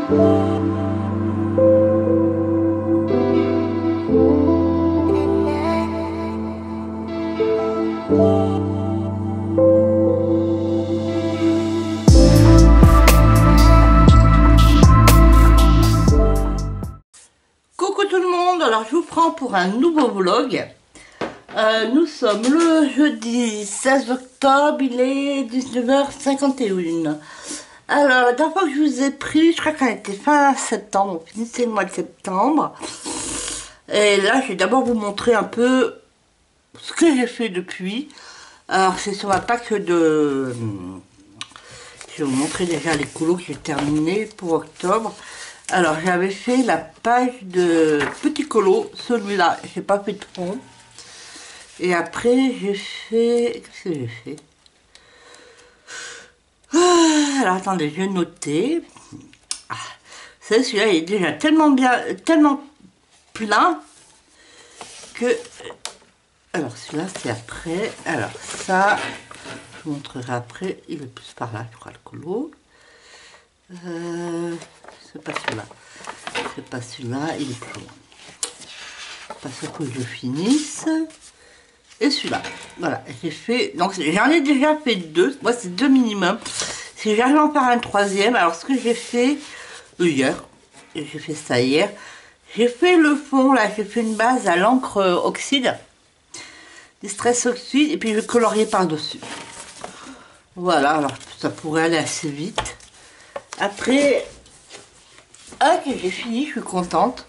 Coucou tout le monde, alors je vous prends pour un nouveau vlog. Nous sommes le jeudi 16 octobre, il est 19h51. Alors la dernière fois que je vous ai pris, je crois qu'on était fin septembre, on finissait le mois de septembre. Et là je vais d'abord vous montrer un peu ce que j'ai fait depuis. Alors c'est sur ma pack de... Je vais vous montrer déjà les colos que j'ai terminé pour octobre. Alors j'avais fait la page de petit colo, celui-là, j'ai pas fait de fond. Et après j'ai fait... Qu'est-ce que j'ai fait? Alors attendez, je vais noter. Celui-là il est déjà tellement bien, tellement plein que... Alors celui-là c'est après. Alors ça, je vous montrerai après. Il est plus par là, je crois, le colo. C'est pas celui-là. C'est pas celui-là, il est plus loin. Parce que je finisse. Et celui-là. Voilà, j'ai fait. Donc j'en ai déjà fait deux. Moi c'est deux minimum. Si j'arrive à en faire un troisième, alors ce que j'ai fait hier, j'ai fait ça hier. J'ai fait le fond là, j'ai fait une base à l'encre oxyde. Distress oxyde, et puis je vais colorier par-dessus. Voilà, alors ça pourrait aller assez vite. Après, que j'ai fini, je suis contente.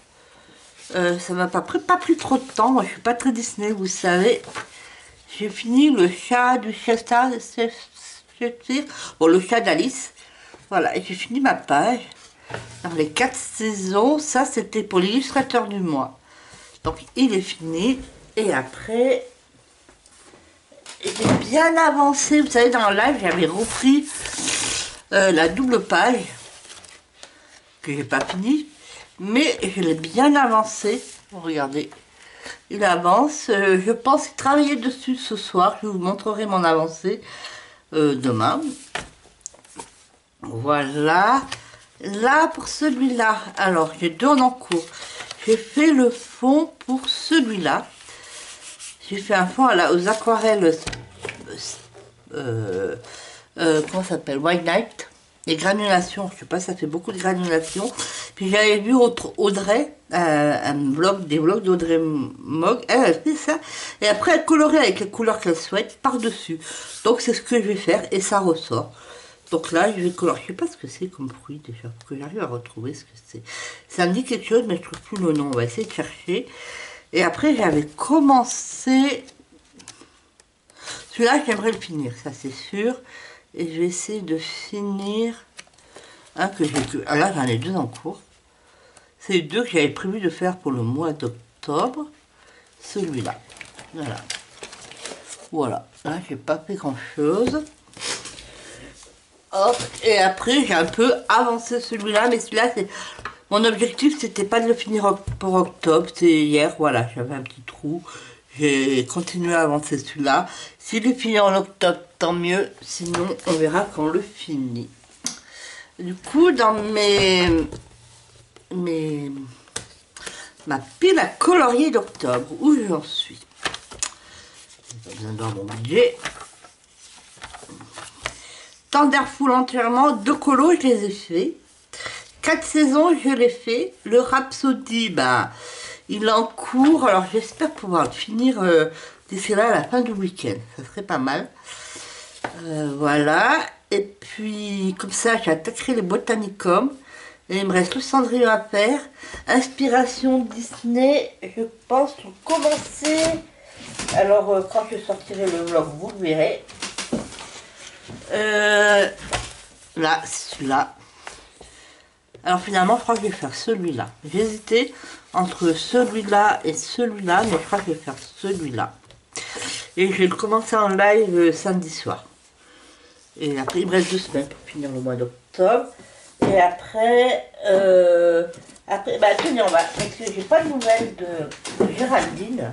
Ça m'a pas pris trop de temps. Moi, je suis pas très Disney, vous savez. J'ai fini le chat du Shasta, bon, le chat d'Alice. Voilà, et j'ai fini ma page. Dans les 4 saisons, ça c'était pour l'illustrateur du mois. Donc, il est fini. Et après, j'ai bien avancé. Vous savez, dans le live, j'avais repris la double page que j'ai pas fini, mais je l'ai bien avancé. Regardez, il avance. Je pense travailler dessus ce soir. Je vous montrerai mon avancée demain. Voilà. Là pour celui-là, alors j'ai deux en cours. J'ai fait le fond pour celui-là. J'ai fait un fond aux aquarelles. Comment ça s'appelle, White Night. Les granulations, je sais pas, ça fait beaucoup de granulations. Puis j'avais vu Audrey, des vlogs d'Audrey Mogg, elle fait ça. Et après elle colorait avec les couleurs qu'elle souhaite par-dessus. Donc c'est ce que je vais faire et ça ressort. Donc là je vais colorier, je sais pas ce que c'est comme fruit déjà, pour que j'arrive à retrouver ce que c'est. Ça me dit quelque chose mais je trouve plus le nom, on va essayer de chercher. Et après j'avais commencé... Celui-là j'aimerais le finir, ça c'est sûr. Et je vais essayer de finir un que j'ai... Ah là, j'en ai deux en cours. C'est les deux que j'avais prévu de faire pour le mois d'octobre. Celui-là. Voilà. Voilà. Là, j'ai pas fait grand-chose. Hop. Et après, j'ai un peu avancé celui-là. Mais celui-là, c'est... Mon objectif, c'était pas de le finir pour octobre. C'est hier. Voilà, j'avais un petit trou. J'ai continué à avancer celui-là. S'il est fini en octobre, tant mieux. Sinon, on verra quand on le finit. Du coup, dans ma pile à colorier d'octobre, où j'en suis. J'ai pas besoin de voir mon budget. Thunderful entièrement, 2 colos, je les ai fait. 4 saisons, je l'ai fait. Le Rhapsody, bah... Il est en cours, alors j'espère pouvoir le finir d'ici là à la fin du week-end. Ça serait pas mal. Voilà. Et puis, comme ça, j'ai attaqué les Botanicum. Et il me reste le Cendrillon à faire. Inspiration Disney, je pense commencer. Alors, quand je sortirai le vlog, vous le verrez. Là, c'est celui-là. Alors finalement, je crois que je vais faire celui-là. J'ai hésité entre celui-là et celui-là, mais je crois que je vais faire celui-là. Et je vais le commencer en live samedi soir. Et après, il me reste 2 semaines pour finir le mois d'octobre. Et après, bah tenez, parce que j'ai pas de nouvelles de Géraldine.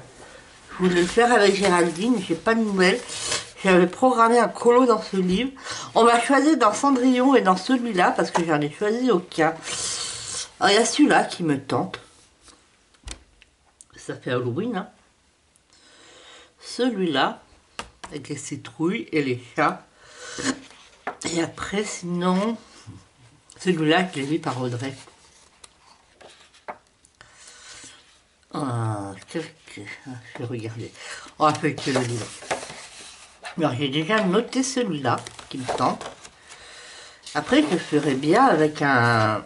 Je voulais le faire avec Géraldine, j'ai pas de nouvelles. J'avais programmé un colo dans ce livre. On m'a choisi dans Cendrillon et dans celui-là, parce que j'en ai choisi aucun. Alors, il y a celui-là qui me tente. Ça fait Halloween, hein. Celui-là, avec les citrouilles et les chats. Et après, sinon, celui-là, je l'ai vu par Audrey. Je vais regarder. On va faire que le livre. Alors, j'ai déjà noté celui-là qui me tente. Après, je ferai bien avec un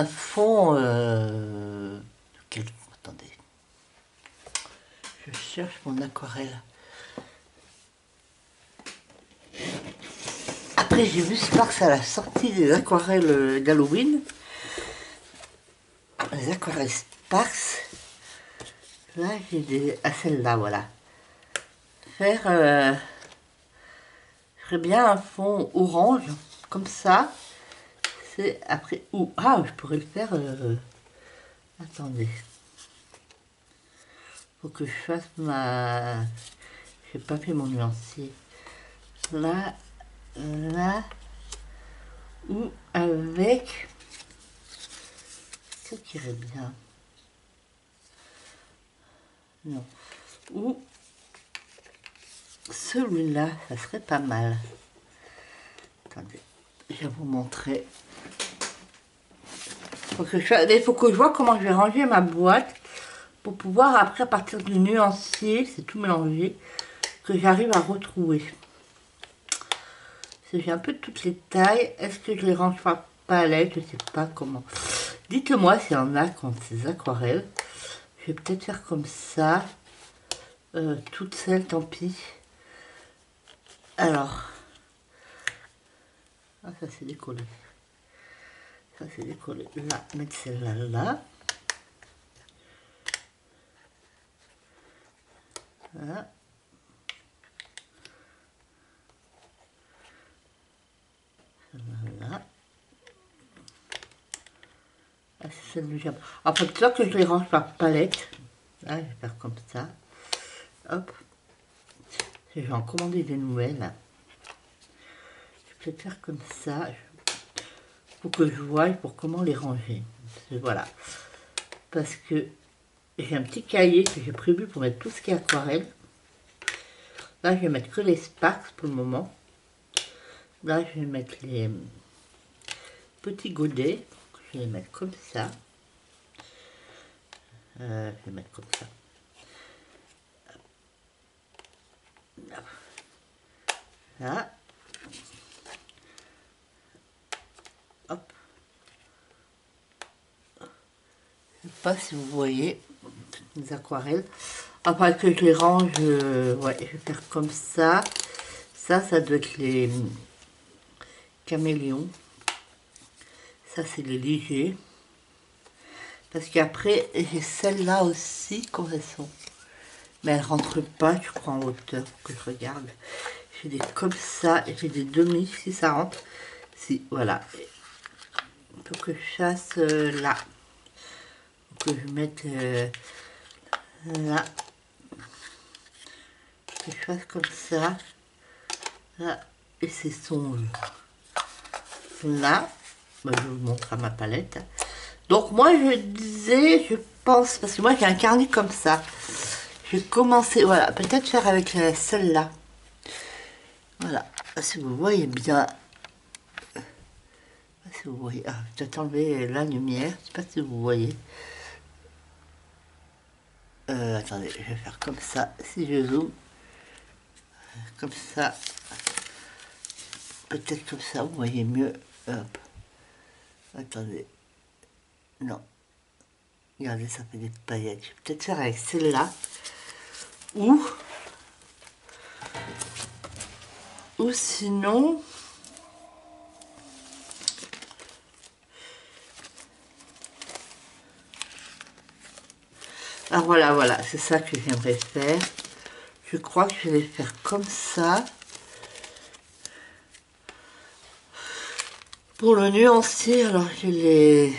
fond... Attendez. Je cherche mon aquarelle. Après, j'ai vu Sparks à la sortie des aquarelles d'Halloween. Les aquarelles Sparks. Là, j'ai des... Ah, celle-là, voilà. Je ferais bien un fond orange, comme ça. C'est après... Ou... Ah, je pourrais le faire... Attendez. Faut que je fasse ma... J'ai pas fait mon nuancier. Là, là, ou avec... Ce qui irait bien. Non. Ou celui-là, ça serait pas mal. Attendez, je vais vous montrer. Faut que je vois comment je vais ranger ma boîte pour pouvoir après, à partir du nuancier, c'est tout mélangé, que j'arrive à retrouver. J'ai un peu toutes les tailles. Est-ce que je les range par palette? Je sais pas comment. Dites-moi s'il y en a qui ont ces aquarelles. Je vais peut-être faire comme ça. Toutes celles, tant pis. Alors. Ah, ça c'est décollé. Ça c'est décollé. Là, mettre celle-là là. Voilà. Voilà. Ah, c'est celle du jambon. Après, tout ça que je les range par palette. Là, je vais faire comme ça. Hop. Je vais en commander des nouvelles. Je vais peut-être faire comme ça. Pour que je voie pour comment les ranger. Voilà. Parce que j'ai un petit cahier que j'ai prévu pour mettre tout ce qui est aquarelle. Là, je vais mettre que les Sparks pour le moment. Là, je vais mettre les petits godets. Je vais les mettre comme ça. Je vais mettre comme ça. Là. Hop. Je ne sais pas si vous voyez les aquarelles. Après que je les range, ouais, je vais faire comme ça. Ça doit être les caméléons. Ça, c'est les légers. Parce qu'après, j'ai celles-là aussi, comment elles sont. Mais elles ne rentrent pas, je crois, en hauteur, que je regarde. J'ai des comme ça, et j'ai des demi, si ça rentre. Si, voilà. Il faut que je chasse là. Il faut que je mette là. Que je fasse comme ça. Là. Et c'est son là. Bah, je vous montre à ma palette. Donc moi je disais, je pense, parce que moi j'ai un carnet comme ça. Je vais commencer, voilà, peut-être faire avec celle-là. Voilà, si vous voyez bien. Si vous voyez, ah, je vais enlever la lumière, je sais pas si vous voyez. Attendez, je vais faire comme ça, si je zoome. Comme ça. Peut-être comme ça, vous voyez mieux. Hop. Attendez. Non. Regardez, ça fait des paillettes. Je vais peut-être faire avec celle-là. Ou sinon... Alors voilà, c'est ça que j'aimerais faire. Je crois que je vais faire comme ça. Pour le nuancier, alors j'ai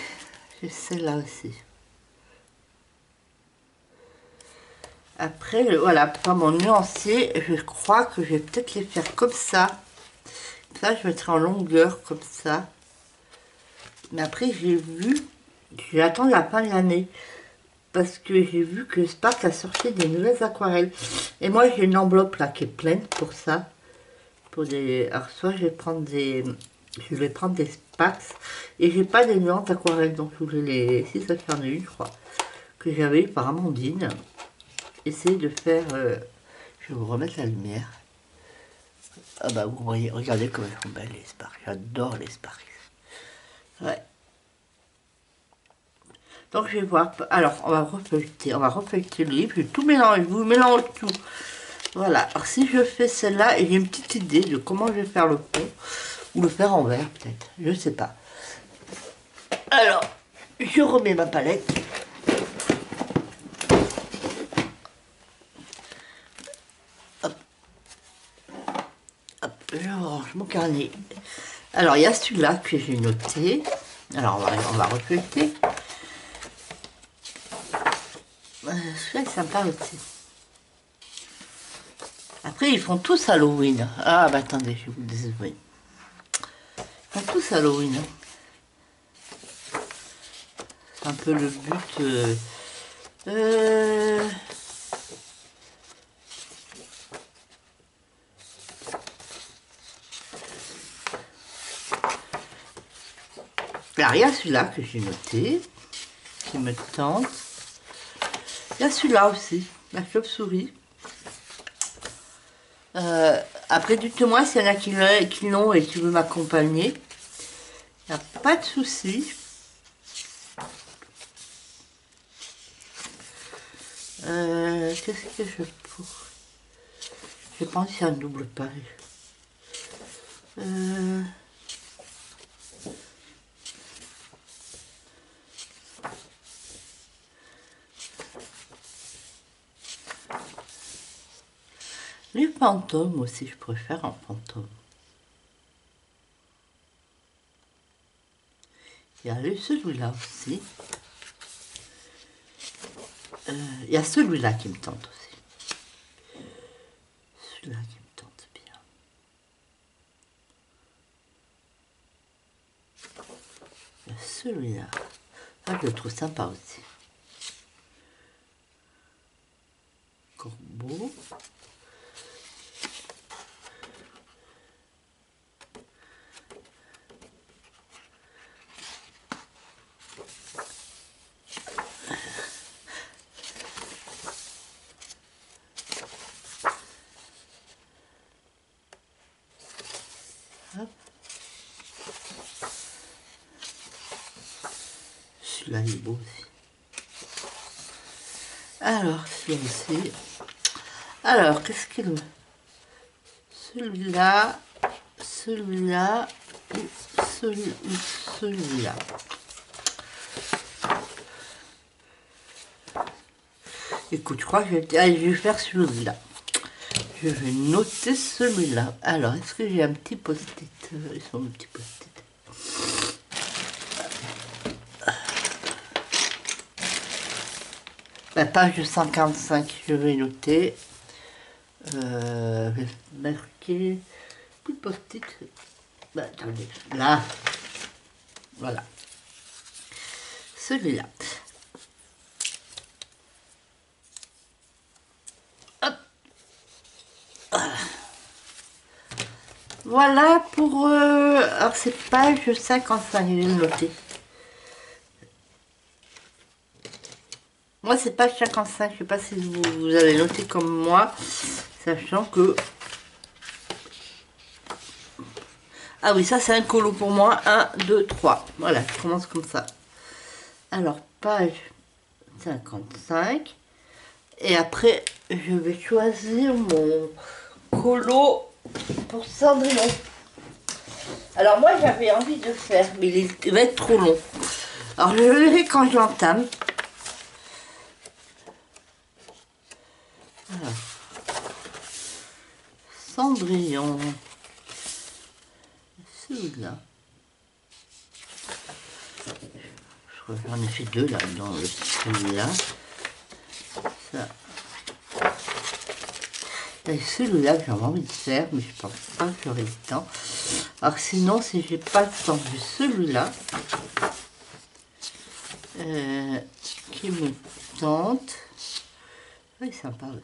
celle-là aussi. Après, voilà, pour mon nuancier, je crois que je vais peut-être les faire comme ça. Ça, je mettrai en longueur, comme ça. Mais après, j'attends la fin de l'année. Parce que j'ai vu que Spark a sorti des nouvelles aquarelles. Et moi, j'ai une enveloppe là qui est pleine pour ça. Alors, soit je vais prendre des... Je vais prendre des Sparks. Et j'ai pas des nuances aquarelles. Donc, je voulais les... Si ça fait en une, je crois. Que j'avais eu par Amandine. Essayer de faire... Je vais vous remettre la lumière. Ah bah, vous voyez, regardez comme elles sont belles les Sparks. J'adore les Sparks. Ouais. Donc je vais voir. Alors on va refeuilleter le livre. Je vais tout mélanger, je vous mélange tout. Voilà. Alors si je fais celle-là, et j'ai une petite idée de comment je vais faire le pont, ou le faire en vert peut-être, je sais pas. Alors, je remets ma palette. Hop. Hop, je range mon carnet. Alors il y a celui-là que j'ai noté. Alors on va refeuilleter. Celui-là est sympa aussi. Après, ils font tous Halloween. Ah, bah attendez, je vais vous désouvrir. Ils font tous Halloween. C'est un peu le but. Alors, il y a celui-là que j'ai noté, qui me tente. Il y a celui-là aussi, la chauve-souris. Après, dites-moi s'il y en a qui l'ont et qui veulent m'accompagner. Il n'y a pas de souci. Qu'est-ce que je peux... Je pense qu'il y a un double page. Les fantômes aussi, je préfère en fantôme. Il y a celui-là aussi. Il y a celui-là qui me tente aussi. Celui-là qui me tente bien. Il y a celui-là. Ah, je le trouve sympa aussi. Corbeau. Celui-là il est beau aussi. Alors, celui-là aussi. Alors, qu'est-ce qu'il me... Celui-là, celui-là, ou celui-là. Écoute, je crois que je vais faire celui-là. Je vais noter celui-là. Alors, est-ce que j'ai un petit post-it? Ils sont mes petits post-it. La page 145, je vais noter. Je vais marquer. Plus de post-it. Bah, attendez, là. Voilà. Celui-là. Hop. Voilà pour... alors, c'est page 55, je vais le noter. Moi, c'est page 55. Je sais pas si vous avez noté comme moi, sachant que... Ah oui, ça, c'est un colo pour moi. 1, 2, 3. Voilà, je commence comme ça. Alors, page 55. Et après, je vais choisir mon colo pour Cendrillon. Alors, moi, j'avais envie de faire, mais il va être trop long. Alors, je verrai quand je l'entame. Alors, Cendrillon, celui-là. J'en ai fait deux là, dans celui-là. Ça. Et celui-là que j'avais envie de faire, mais je pense pas que j'aurai le temps. Alors sinon, si j'ai pas le temps, j'ai celui-là. Qui me tente. Oui, sympa aussi.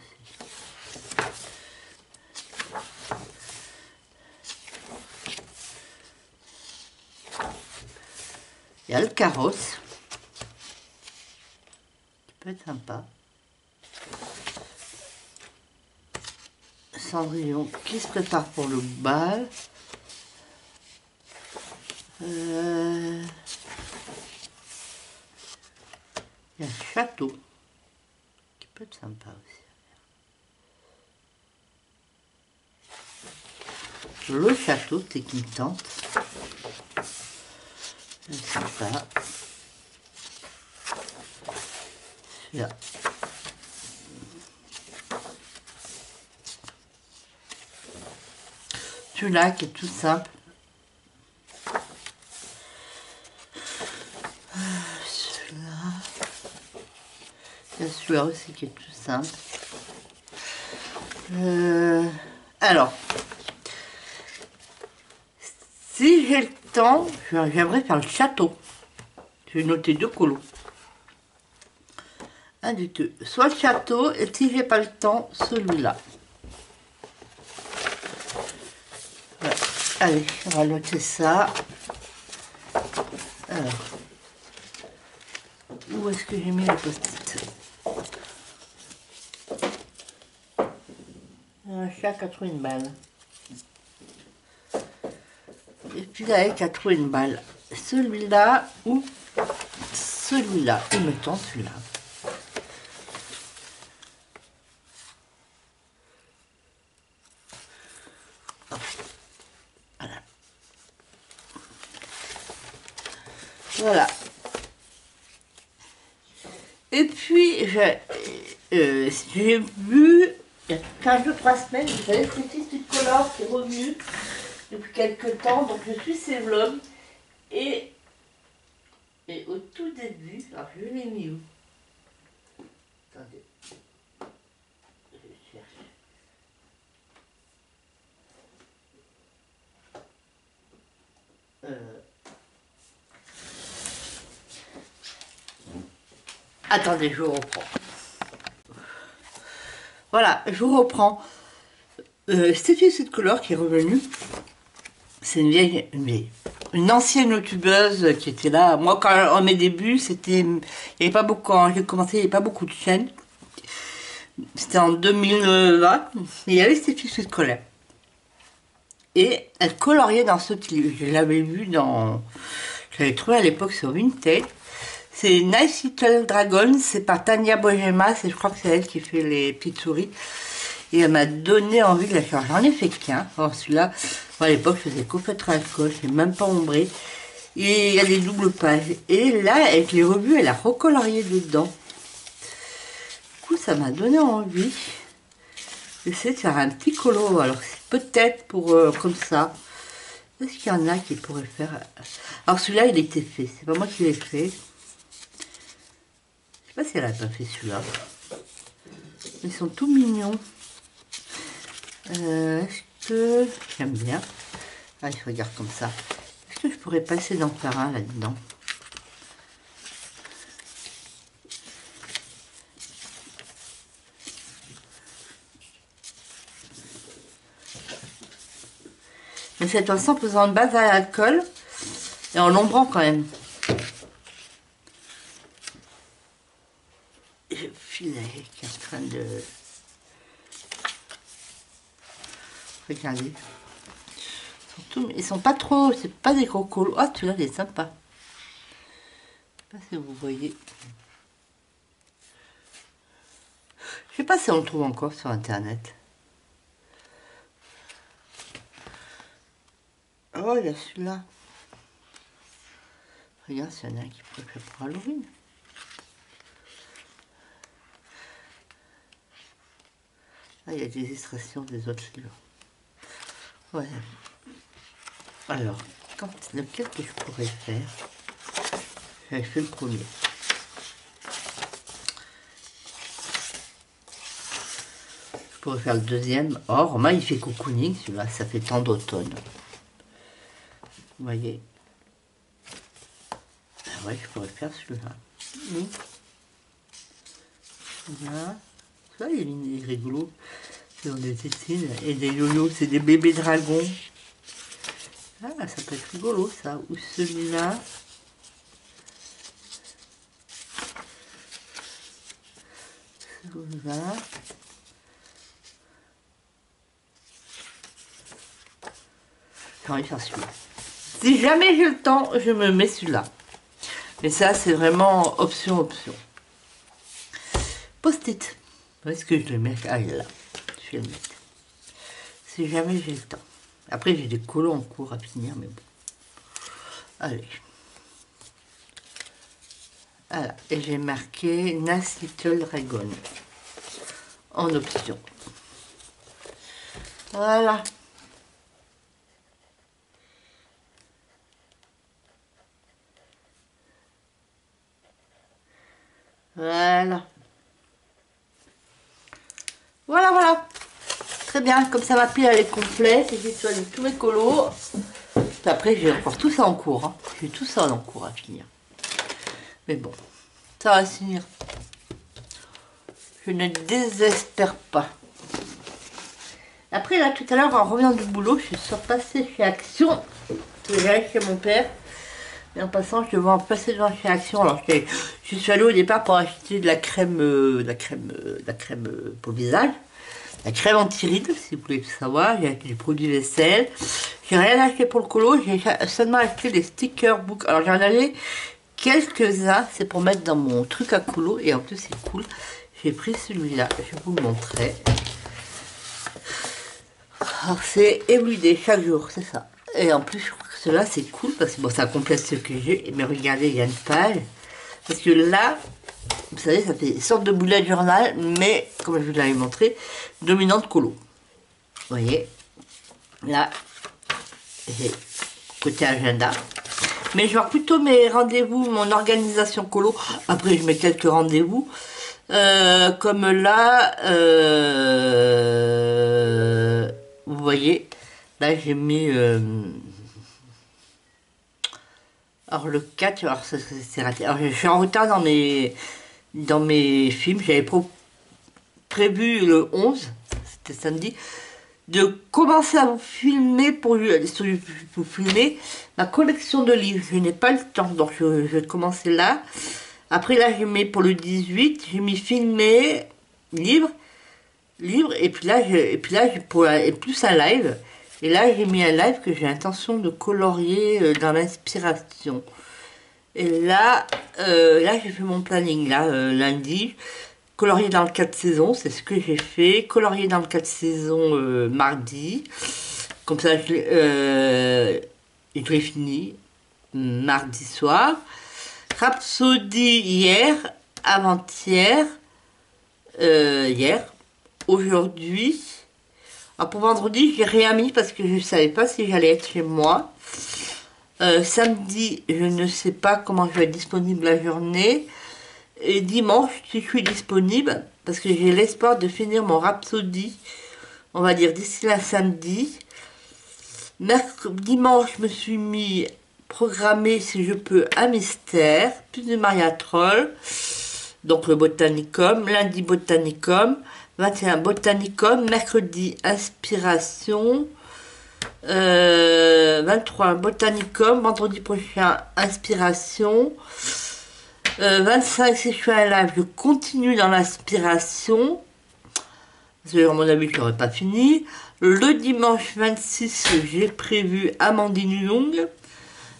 Il y a le carrosse. Qui peut être sympa. Cendrillon qui se prépare pour le bal. Il y a le château. Qui peut être sympa aussi. Le château, c'est qui me tente. C'est sympa. Celui-là. Celui-là qui est tout simple. Celui-là. Il y a celui-là aussi qui est tout simple. Alors, si j'ai le temps, j'aimerais faire le château. Je vais noter 2 colos. Un du deux. Soit le château, et si j'ai pas le temps, celui-là. Voilà. Allez, on va noter ça. Alors, où est-ce que j'ai mis les post-it? Un chat qui a trouvé une balle. Et puis là, qui a trouvé une balle. Celui-là ou celui-là. Il me tente celui-là. Voilà. Voilà. Et puis, j'ai vu, il y a 15 ou 3 semaines, vous savez, Petit Color qui est revenu depuis quelques temps, donc je suis ses vlogs. Et au tout début, alors je l'ai mis où? Attendez. Je cherche. Attendez, je vous reprends. Voilà, je vous reprends. C'était cette couleur qui est revenue. C'est une ancienne youtubeuse qui était là. Moi, quand à mes débuts, c'était, il n'y avait pas beaucoup. Quand j'ai commencé, il n'y avait pas beaucoup de chaînes. C'était en 2020. Et il y avait Stéphie Sweet Color. Et elle coloriait dans ce livre. Je l'avais vu dans. Je l'avais trouvé à l'époque sur Vinted. C'est Nice Little Dragon, c'est par Tania Bogemas, et je crois que c'est elle qui fait les petites souris. Et elle m'a donné envie de la faire. J'en ai fait qu'un. Alors celui-là, à l'époque, je faisais qu'au feutre à alcool, je n'ai même pas ombré. Et il y a des doubles pages. Et là, avec les revues, elle a recolorié dedans. Du coup, ça m'a donné envie d'essayer de faire un petit colo. Alors, peut-être pour comme ça. Est-ce qu'il y en a qui pourraient faire? Alors celui-là, il était fait. C'est pas moi qui l'ai fait. Je sais pas si elle a pas fait celui-là. Ils sont tout mignons. Est-ce que j'aime bien? Ah, je regarde comme ça. Est-ce que je pourrais passer d'en faire un là-dedans? Mais cette fois-ci en faisant une base à l'alcool et en l'ombrant quand même. Je filet qui est en train de... Regardez. Ils sont pas trop... C'est pas des gros colos. Ah, celui-là, il est sympa. Je sais pas si vous voyez. Je sais pas si on le trouve encore sur Internet. Oh, il y a celui-là. Regarde, s'il y en a un qui pourrait faire pour Halloween. Ah, il y a des illustrations des autres livres. Ouais. Alors, lequel que je pourrais faire? J'avais fait le premier. Je pourrais faire le deuxième. Or, moi, il fait cocooning, celui-là, ça fait temps d'automne. Vous voyez. Ah ouais, je pourrais faire celui-là. Oui. Voilà. Ça, il est rigolo. C'est des tétines et des yo-yo, c'est des bébés dragons. Ah, ça peut être rigolo, ça. Ou celui-là. Celui-là. J'ai envie de faire celui-là. Si jamais j'ai le temps, je me mets celui-là. Mais ça, c'est vraiment option. Post-it. Où est-ce que je le mets? Ah, il est là. Je vais le mettre. Si jamais j'ai le temps. Après, j'ai des colos en cours à finir, mais bon. Allez. Voilà. Et j'ai marqué Nice Little Dragon. En option. Voilà. Voilà. Voilà. Très bien, comme ça ma pile elle est complète, j'ai soigné tous mes colos. Puis après j'ai encore tout ça en cours, hein. J'ai tout ça en cours à finir. Mais bon, ça va finir. Je ne désespère pas. Après là tout à l'heure en revenant du boulot, je suis surpassée chez Action. J'allais chez mon père. Et en passant, je devais en passer devant chez Action. Alors je suis allée au départ pour acheter de la crème, pour le visage. La crème anti-rides, si vous voulez tout savoir. J'ai acheté des produits vaisselle. J'ai rien acheté pour le colo. J'ai seulement acheté des stickers book. Alors j'en avais quelques-uns. C'est pour mettre dans mon truc à colo. Et en plus c'est cool. J'ai pris celui-là. Je vais vous le montrer. Alors c'est everyday, chaque jour, c'est ça. Et en plus je trouve que cela c'est cool. Parce que bon, ça complète ce que j'ai. Mais regardez, il y a une page. Parce que là... Vous savez, ça fait une sorte de bullet journal, mais, comme je vous l'avais montré, dominante colo. Vous voyez, là, j'ai côté agenda. Mais je vois plutôt mes rendez-vous, mon organisation colo. Après, je mets quelques rendez-vous. Comme là, vous voyez, là, j'ai mis... alors, le 4, alors, c'est raté. Alors, je suis en retard dans mes films. J'avais prévu le 11, c'était samedi, de commencer à vous filmer pour vous filmer ma collection de livres. Je n'ai pas le temps, donc je vais commencer là. Après là, j'ai mis pour le 18, j'ai mis filmer, livre, et puis là, et plus un live. Et là, j'ai mis un live que j'ai l'intention de colorier dans l'inspiration. Et là, j'ai fait mon planning, là, lundi. Colorier dans le 4 saisons, c'est ce que j'ai fait. Colorier dans le 4 saisons mardi. Comme ça, je l'ai fini mardi soir. Rhapsody hier, avant-hier, hier, aujourd'hui. Alors pour vendredi, j'ai rien mis parce que je ne savais pas si j'allais être chez moi. Samedi, je ne sais pas comment je vais être disponible la journée. Et dimanche, si je suis disponible, parce que j'ai l'espoir de finir mon Rhapsody, on va dire d'ici la samedi. Dimanche, je me suis mis programmé, si je peux, un mystère, plus de Maria Troll, donc le Botanicum, lundi Botanicum, 21 Botanicum, mercredi Inspiration, 23 Botanicum, vendredi prochain Inspiration, 25 si je fais un live, je continue dans l'inspiration, parce que à mon avis je n'aurais pas fini. Le dimanche 26 j'ai prévu Amandine Young,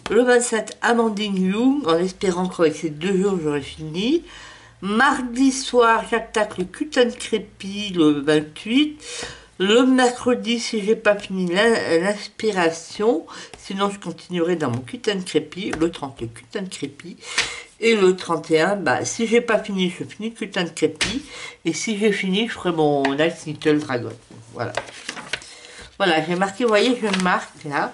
le 27 Amandine Young, en espérant qu'avec ces 2 jours j'aurai fini. Mardi soir j'attaque le Cut & Crépy le 28. Le mercredi, si j'ai pas fini l'inspiration, sinon je continuerai dans mon Cut & Crépy, le 30 le Cut & Crépy. Et le 31, bah, si j'ai pas fini, je finis Cut & Crépy. Et si j'ai fini, je ferai mon Nice Little Dragon. Voilà. Voilà, j'ai marqué, vous voyez, je marque là.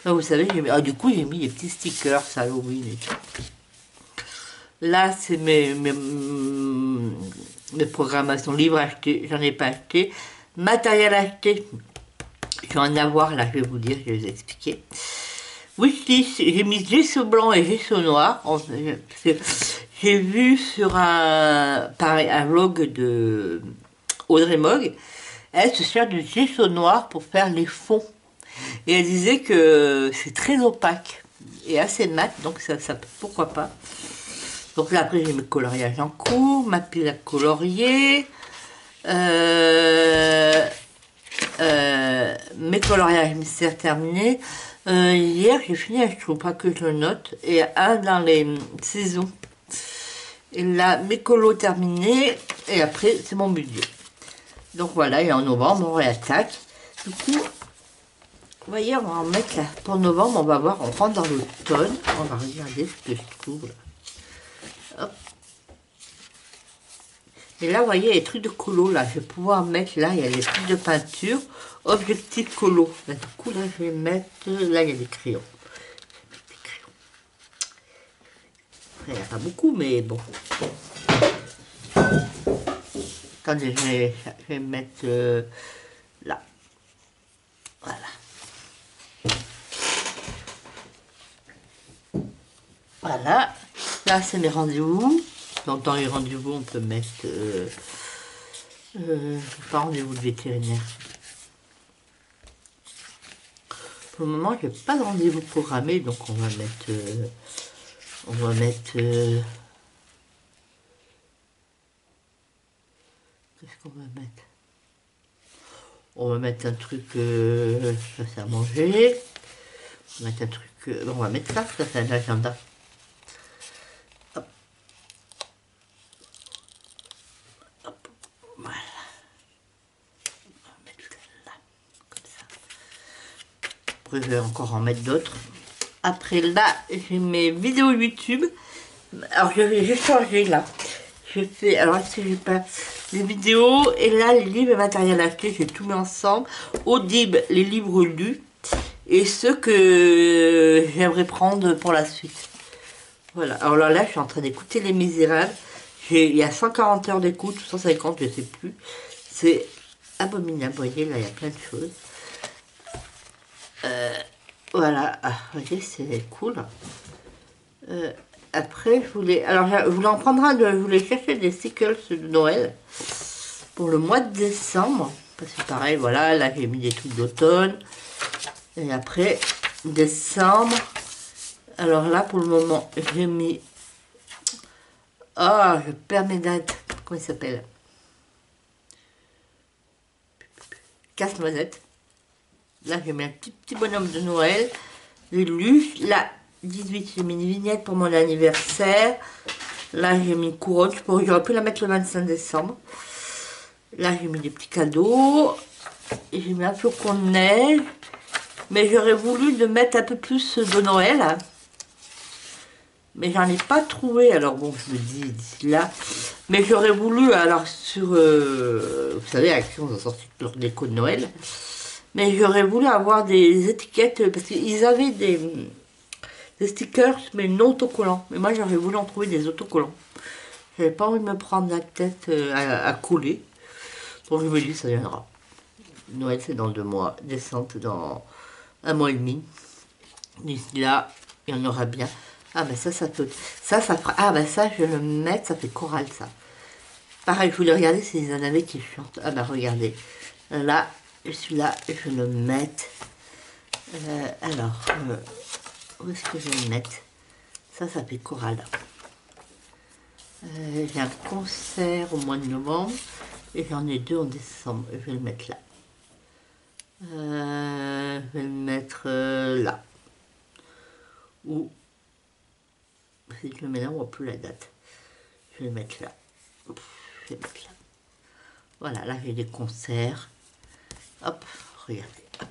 Là vous savez, du coup, j'ai mis des petits stickers, Halloween et tout. Là, c'est mes programmations. Livres achetés, j'en ai pas acheté. Matériel acheté, je vais en avoir, là, je vais vous dire, je vais vous expliquer. wishlist, j'ai mis gesso blanc et gesso noir. Parce que j'ai vu sur un vlog de Audrey Mogg, elle se sert du gesso noir pour faire les fonds. Et elle disait que c'est très opaque et assez mat, donc ça pourquoi pas. Donc là après j'ai mes coloriages en cours, ma pile à colorier, mes coloriages mystères terminés. Hier j'ai fini un, je trouve pas que je le note, et un dans les saisons. Et là mes colos terminés, et après c'est mon budget. Donc voilà, et en novembre on réattaque. Du coup, vous voyez, on va en mettre là. Pour novembre, on va voir, on rentre dans l'automne. On va regarder ce que je trouve là. Hop. Et là, vous voyez, il y a les trucs de colo là. Je vais pouvoir mettre là, il y a les trucs de peinture. Objectif colo. Là, du coup, là, je vais mettre. Là, il y a des crayons. Il n'y a pas beaucoup, mais bon. Attendez, je vais mettre là. Voilà. Voilà. Là, c'est mes rendez-vous. Donc, dans les rendez-vous, on peut mettre. Pas rendez-vous de vétérinaire. Pour le moment, je n'ai pas de rendez-vous programmé, donc on va mettre. Qu'est-ce qu'on va mettre? On va mettre un truc. Ça c'est à manger. On va mettre un truc. On va mettre ça c'est un agenda. Hop. Hop. Voilà. On va mettre là. Comme ça. Après, je vais encore en mettre d'autres. Après là, j'ai mes vidéos YouTube. Alors, j'ai changé là. Je fais. Alors, si j'ai pas. Les vidéos, et là, les livres et matériel acheté, j'ai tout mis ensemble. Audible, les livres lus. Et ceux que j'aimerais prendre pour la suite. Voilà. Alors là, je suis en train d'écouter Les Misérables. Il y a 140 heures d'écoute, 150, je ne sais plus. C'est abominable. Vous voyez, là, il y a plein de choses. Voilà. Ah, vous voyez, c'est cool. Après, je voulais en prendre un, je voulais chercher des stickers de Noël pour le mois de décembre. Parce que pareil, voilà, là j'ai mis des trucs d'automne. Et après, décembre. Alors là, pour le moment, j'ai mis... Ah, je perds mes dates. Comment il s'appelle? Casse-noisette. Là, j'ai mis un petit bonhomme de Noël. J'ai lu. Là, 18, j'ai mis une vignette pour mon anniversaire. Là, j'ai mis une couronne. J'aurais pu la mettre le 25 décembre. Là, j'ai mis des petits cadeaux. J'ai mis un flocon de neige. Mais j'aurais voulu de mettre un peu plus de Noël. Hein. Mais j'en ai pas trouvé. Alors bon, je me dis d'ici là. Mais j'aurais voulu, alors sur... vous savez, Action, ils ont sorti leur déco de Noël. Mais j'aurais voulu avoir des étiquettes. Parce qu'ils avaient des stickers, mais non autocollants. Mais moi, j'aurais voulu en trouver des autocollants. J'avais pas envie de me prendre la tête à coller. Donc je me dis, ça viendra. Noël, c'est dans 2 mois. Descente dans 1 mois et demi. D'ici là, il y en aura bien. Ah, ben ça peut... Ça fera... Ah, ben ça, je vais le mettre. Ça fait chorale, ça. Pareil, je voulais regarder s'ils en avaient qui chantent. Ah, ben regardez. Là, celui-là, je vais le mettre. Alors, où est-ce que je vais le mettre? Ça fait chorale. J'ai un concert au mois de novembre et j'en ai 2 en décembre. Je vais le mettre là. Je vais le mettre là. Ou si je le mets là, on voit plus la date. Je vais le mettre là. Je vais le mettre là. Voilà, là j'ai des concerts. Hop, regardez. Hop.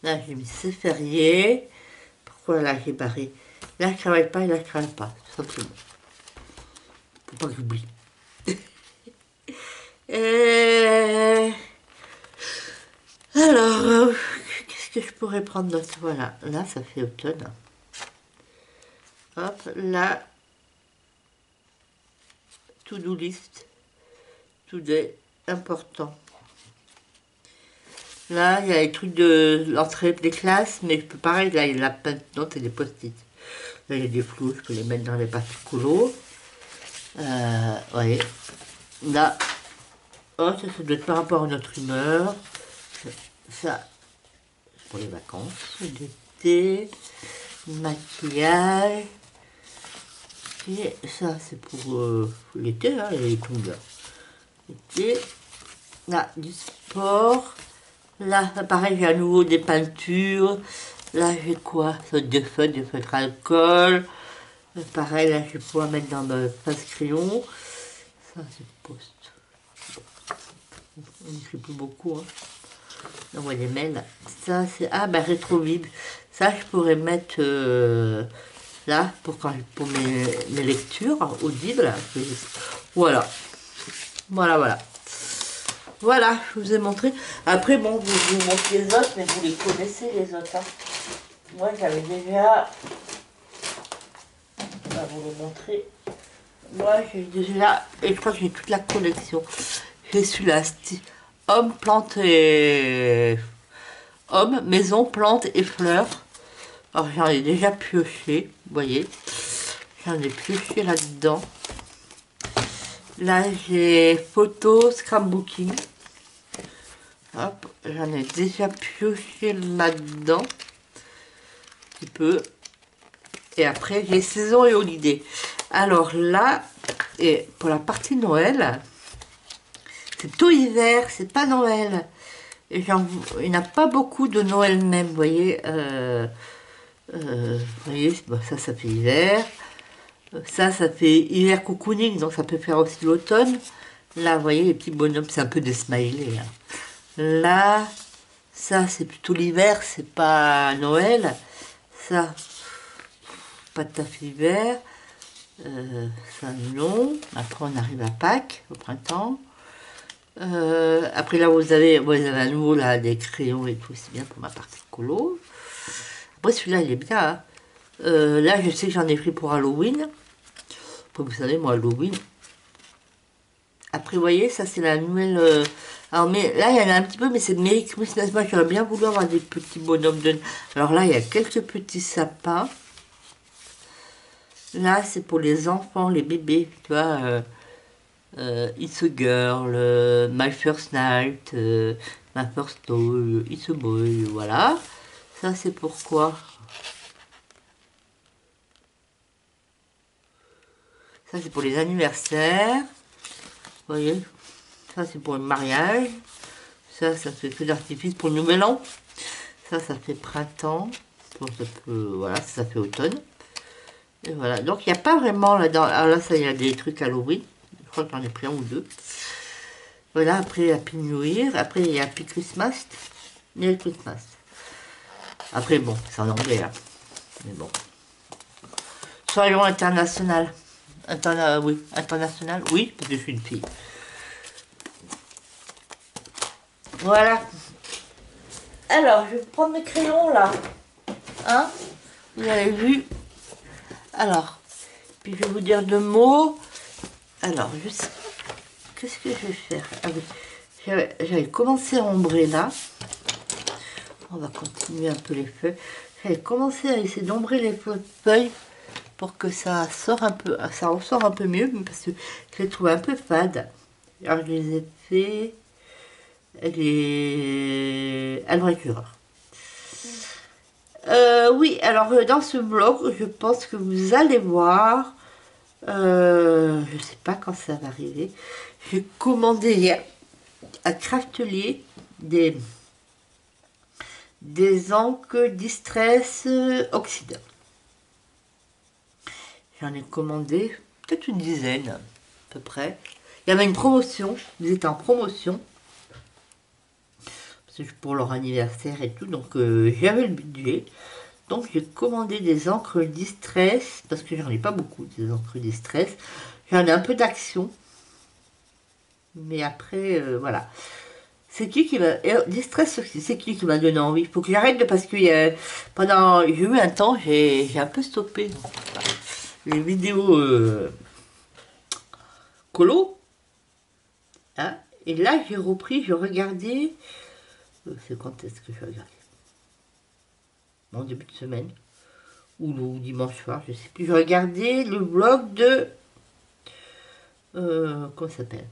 Là j'ai mis c'est férié. Pourquoi là j'ai barré? Là je travaille pas et là je travaille pas, tout simplement. Faut pas que j'oublie. Alors, qu'est-ce que je pourrais prendre d'autre? Voilà, là ça fait automne. Hop, là, to-do list, today, important. Là, il y a les trucs de l'entrée des classes, mais je peux pareil, là, il y a la peinture, notes et des post-it. Là, il y a des flous, je peux les mettre dans les parties colo. Voyez. Là, oh, ça doit être par rapport à notre humeur. Ça, c'est pour les vacances d'été, maquillage. Et ça, c'est pour l'été, hein, les tongs. L'été. Là, du sport. Là, pareil, j'ai à nouveau des peintures. Là, j'ai quoi? Des feutres alcool. Pareil, là, je vais pouvoir mettre dans ma face crayon. Ça, c'est post. On n'écrit plus beaucoup, hein. On voit des mails. Ça, c'est... Ah, bah, rétrovib. Ça, je pourrais mettre là, pour mes lectures audibles. Voilà. Voilà. Voilà, je vous ai montré. Après, bon, je vous montre les autres, mais vous les connaissez, les autres. Hein. Moi, j'avais déjà... On va vous les montrer. Moi, j'ai déjà... Et je crois que j'ai toute la collection. J'ai celui-là, homme, plante et... Homme, maison, plantes et fleurs. Alors, j'en ai déjà pioché, vous voyez. J'en ai pioché là-dedans. Là, j'ai photo, scrapbooking. Hop, j'en ai déjà pioché là-dedans. Un petit peu. Et après, j'ai saison et holiday. Alors là, et pour la partie Noël, c'est plutôt hiver, c'est pas Noël. Et il n'y en a pas beaucoup de Noël même, vous voyez. Bon, ça fait hiver. Ça fait hiver cocooning, donc ça peut faire aussi l'automne. Là, vous voyez, les petits bonhommes, c'est un peu des smileys. Hein. Là, ça, c'est plutôt l'hiver, c'est pas Noël. Ça, pas tout à fait hiver. Ça, non. Après, on arrive à Pâques, au printemps. Après, là, vous avez à nouveau là, des crayons et tout, c'est bien pour ma partie colo. Après, celui-là, il est bien. Hein. Là, je sais que j'en ai pris pour Halloween. Après, vous savez, moi, Halloween. Après, vous voyez, ça, c'est la nouvelle... Alors, mais là, il y en a un petit peu, mais c'est de Merry Christmas. Moi, j'aurais bien voulu avoir des petits bonhommes de... Alors là, il y a quelques petits sapins. Là, c'est pour les enfants, les bébés, tu vois. It's a Girl, My First Night, My First Toy, It's a Boy, voilà. Ça, c'est pourquoi? Ça, c'est pour les anniversaires. Vous voyez? Ça, c'est pour le mariage. Ça fait feu d'artifice pour le nouvel an. Ça fait printemps. Donc, voilà, ça fait automne. Et voilà. Donc, il n'y a pas vraiment là-dedans. Alors là, ça, il y a des trucs Halloween. Je crois que j'en ai pris un ou deux. Voilà, après Happy New Year. Après, il y a Happy Christmas. Merry Christmas. Après, bon, c'est en anglais, là. Mais bon. Soyons international. Oui, international. Oui, parce que je suis une fille. Voilà. Alors, je vais prendre mes crayons, là. Hein? Vous avez vu? Alors, puis je vais vous dire deux mots. Alors, qu'est-ce que je vais faire? Ah oui, j'avais commencé à ombrer là. On va continuer un peu les feuilles. J'avais commencé à essayer d'ombrer les feuilles pour que ça sort un peu, ça ressort un peu mieux, parce que je les trouve un peu fades. Alors, je les ai fait à l'ouverture. Oui, alors dans ce blog, je pense que vous allez voir, je sais pas quand ça va arriver, j'ai commandé à Craftelier des encres Distress Oxide. J'en ai commandé peut-être une dizaine à peu près. Il y avait une promotion, ils étaient en promotion pour leur anniversaire et tout, donc j'avais le budget. Donc j'ai commandé des encres Distress, parce que j'en ai pas beaucoup des encres Distress. J'en ai un peu d'Action. Mais après, voilà. C'est qui va... Distress, c'est qui m'a donné envie? Il faut que j'arrête parce que pendant... J'ai eu un temps, j'ai un peu stoppé les vidéos colo. Hein, et là, j'ai repris, je regardais... C'est quand est-ce que je vais regarder? En début de semaine. Ou dimanche soir, je sais plus. Je regardais le vlog de... comment ça s'appelle?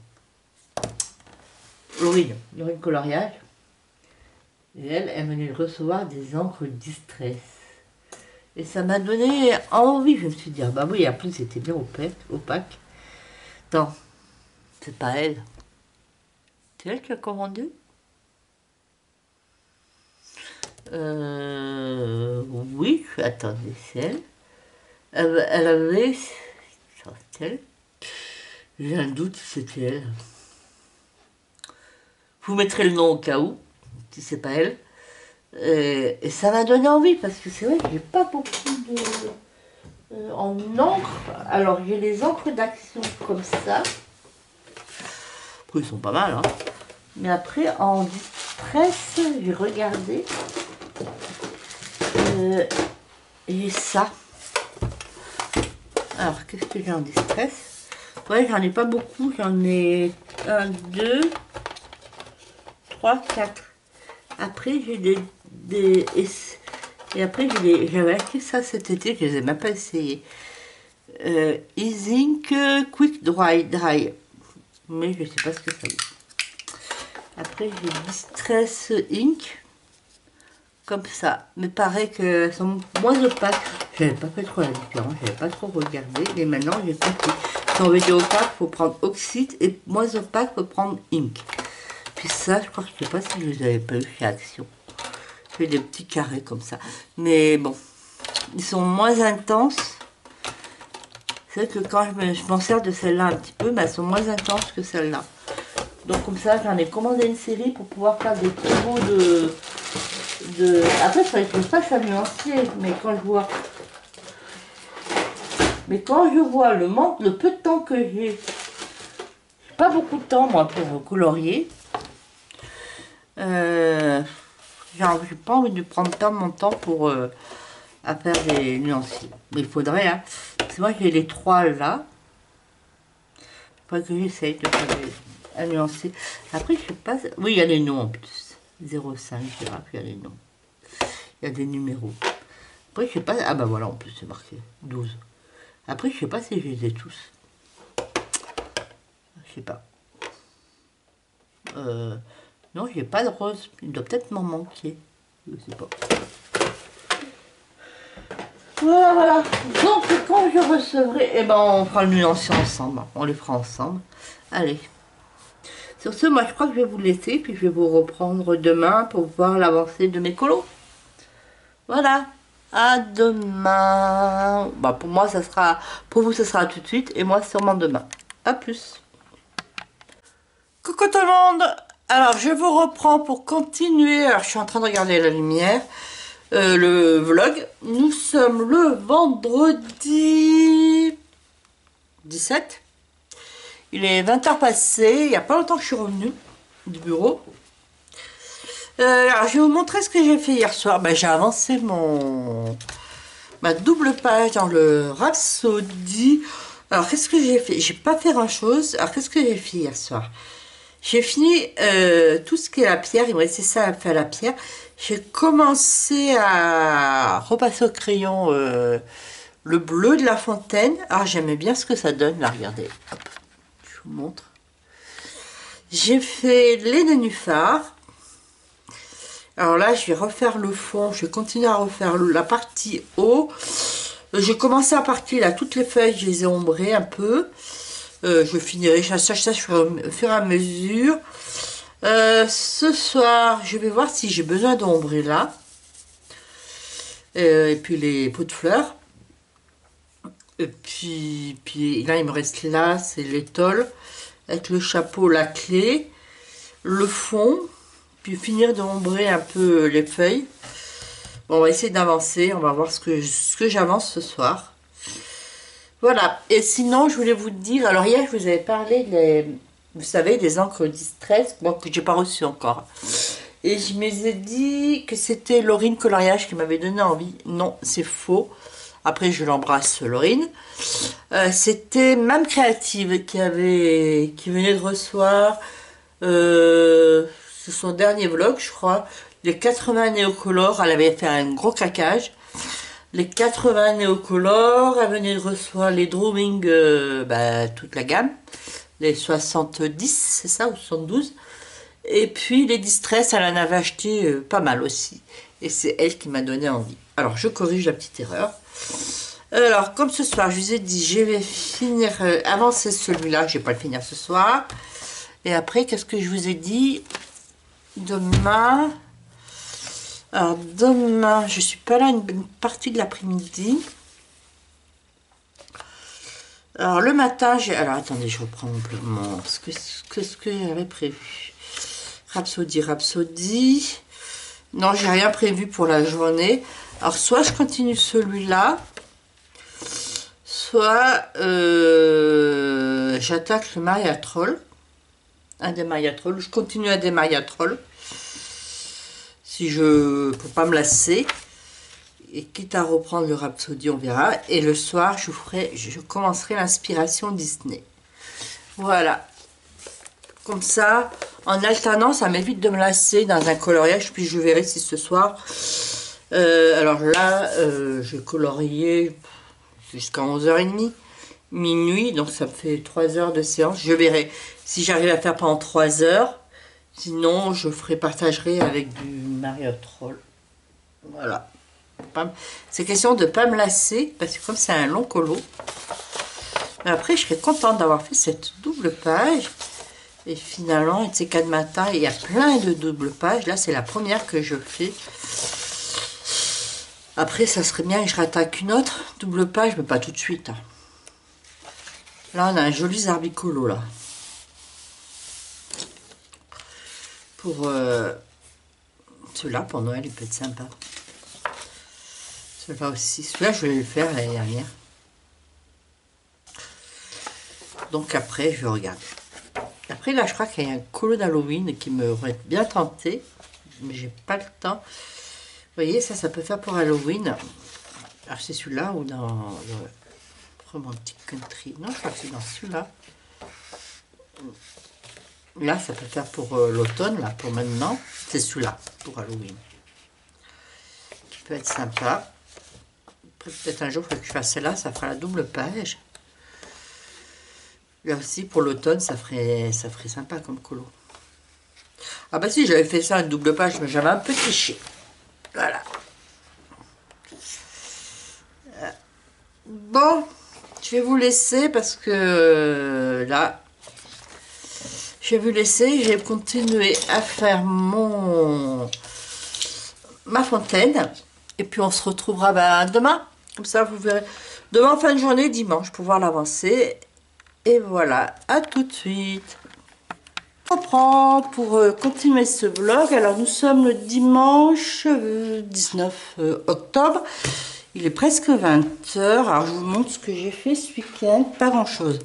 Laurine Coloriage. Et elle venait de recevoir des encres Distress. Et ça m'a donné envie. Je me suis dit, ah bah oui, en plus c'était bien opaque. Attends, c'est pas elle. C'est elle qui a commandé? Oui, attendez, c'est elle. Elle avait... C'est elle. J'ai un doute si c'était elle. Je vous mettrai le nom au cas où, si c'est pas elle. Et ça m'a donné envie, parce que c'est vrai que j'ai pas beaucoup de... en encre. Alors, j'ai les encres d'action comme ça. Après, ils sont pas mal, hein. Mais après, en distress, j'ai regardé. J'ai ça. Alors, qu'est-ce que j'ai en distress? Ouais, j'en ai pas beaucoup. J'en ai 1, 2, 3, 4. Après, j'ai des... Et après, j'avais acheté ça cet été. Je les ai même pas essayé. Easink Quick Dry. Mais je sais pas ce que ça veut. Après, j'ai Distress Ink. Comme ça. Mais pareil qu'elles sont moins opaques. J'avais pas fait trop la différence. J'avais pas trop regardé. Mais maintenant, j'ai compris. Si on veut dire opaque, il faut prendre Oxyde. Et moins opaque, il faut prendre Ink. Puis ça, je crois que je sais pas si je les avais pas eu chez Action. Je fais des petits carrés comme ça. Mais bon. Ils sont moins intenses. C'est vrai que quand je m'en sers de celle-là un petit peu, mais elles sont moins intenses que celle-là. Donc comme ça, j'en ai commandé une série pour pouvoir faire des travaux de... Après, il faudrait que je fasse un nuancier, mais quand je vois le manque, le peu de temps que j'ai pas beaucoup de temps moi pour colorier. J'ai pas envie de prendre mon temps pour à faire des nuanciers. Mais il faudrait, hein. Parce que moi j'ai les 3 là. Il faudrait que j'essaye de faire un nuancier. Après, je sais pas. Oui, il y a les noms en plus. 0,5, je dirais qu'il y a les noms. Il y a des numéros. Après, je sais pas. Ah bah voilà, en plus c'est marqué 12. Après, je sais pas si je les ai tous. Je sais pas. Non, j'ai pas de rose. Il doit peut-être m'en manquer. Je sais pas. Voilà, voilà. Donc, quand je recevrai, eh ben, on fera le nuancier ensemble. On les fera ensemble. Allez. Sur ce, moi, je crois que je vais vous laisser. Puis, je vais vous reprendre demain pour voir l'avancée de mes colos. Voilà. À demain. Bah, pour moi, ça sera... Pour vous, ça sera tout de suite. Et moi, sûrement demain. À plus. Coucou tout le monde. Alors, je vous reprends pour continuer. Alors, je suis en train de regarder la lumière. Le vlog. Nous sommes le vendredi 17. Il est 20h passé. Il n'y a pas longtemps que je suis revenue du bureau. Alors, je vais vous montrer ce que j'ai fait hier soir. Ben, j'ai avancé ma double page dans le Rhapsody. Alors, qu'est-ce que j'ai fait? J'ai pas fait grand-chose. Alors, qu'est-ce que j'ai fait hier soir? J'ai fini tout ce qui est la pierre. Il me restait ça à faire la pierre. J'ai commencé à repasser au crayon le bleu de La Fontaine. Alors, j'aimais bien ce que ça donne. Là, regardez. Hop, je vous montre. J'ai fait les nénuphars. Alors là, je vais refaire le fond. Je vais continuer à refaire la partie haut. J'ai commencé à partir là. Toutes les feuilles, je les ai ombrées un peu. Je finirai ça au fur et à mesure. Ce soir, je vais voir si j'ai besoin d'ombrer là. Et puis les pots de fleurs. Et puis là, il me reste là, c'est l'étole. Avec le chapeau, la clé, le fond. Puis finir d'ombrer un peu les feuilles. Bon, on va essayer d'avancer. On va voir ce que j'avance ce soir. Voilà. Et sinon, je voulais vous dire... Alors hier, je vous avais parlé, vous savez, des encres Distress. Bon, que j'ai pas reçu encore. Et je me suis dit que c'était Laurine Coloriage qui m'avait donné envie. Non, c'est faux. Après, je l'embrasse, Laurine. C'était Mam Créative qui venait de recevoir... c'est son dernier vlog, je crois. Les 80 Néocolor, elle avait fait un gros craquage. Les 80 Néocolor, elle venait de recevoir les Drawing, toute la gamme. Les 70, c'est ça, ou 72. Et puis les Distress, elle en avait acheté pas mal aussi. Et c'est elle qui m'a donné envie. Alors, je corrige la petite erreur. Alors, comme ce soir, je vous ai dit, je vais finir, avancer celui-là. Je vais pas le finir ce soir. Et après, qu'est-ce que je vous ai dit? Demain... Alors, demain, je suis pas là une partie de l'après-midi. Alors, le matin, j'ai... Alors, attendez, je reprends mon... Ce que j'avais prévu. Rhapsody. Non, j'ai rien prévu pour la journée. Alors, soit je continue celui-là, soit j'attaque le Maria Troll. Un des Maria Troll. Je continue un des Maria Troll. Si je... Pour pas me lasser. Et quitte à reprendre le Rhapsody, on verra. Et le soir, je commencerai l'inspiration Disney. Voilà. Comme ça, en alternance, ça m'évite de me lasser dans un coloriage. Puis je verrai si ce soir... alors là, je vais colorier jusqu'à 11h30, minuit. Donc ça me fait 3 heures de séance. Je verrai si j'arrive à faire pendant 3 heures. Sinon, je partagerai avec du Maria Troll. Voilà. C'est question de ne pas me lasser, parce que comme c'est un long colo. Mais après, je serais contente d'avoir fait cette double page. Et finalement, ces 4 matins, il y a plein de doubles pages. Là, c'est la première que je fais. Après, ça serait bien que je rattaque une autre double page, mais pas tout de suite. Là, on a un joli Zarbicolo, là. Pour celui-là, pour Noël, il peut être sympa. Celui-là aussi. Celui-là, je vais le faire l'année dernière. Donc après, je regarde. Après, là, je crois qu'il y a un colo d'Halloween qui me aurait bien tenté. Mais j'ai pas le temps. Vous voyez, ça peut faire pour Halloween. Alors, c'est celui-là ou dans le Romantic Country. Non, je crois que c'est dans celui-là. Là, ça peut faire pour l'automne, là, pour maintenant. C'est celui-là, pour Halloween. Qui peut être sympa. Peut-être un jour, il faut que je fasse celle-là, ça fera la double page. Là aussi, pour l'automne, ça ferait sympa comme colo. Ah bah si, j'avais fait ça, une double page, mais j'avais un peu triché. Voilà. Bon, je vais vous laisser parce que là... Je vais vous laisser, je vais continuer à faire ma fontaine. Et puis on se retrouvera demain. Comme ça, vous verrez. Demain, fin de journée, dimanche, pour voir l'avancée. Et voilà, à tout de suite. On reprend pour continuer ce vlog. Alors, nous sommes le dimanche 19 octobre. Il est presque 20h. Alors, je vous montre ce que j'ai fait ce week-end. Pas grand-chose.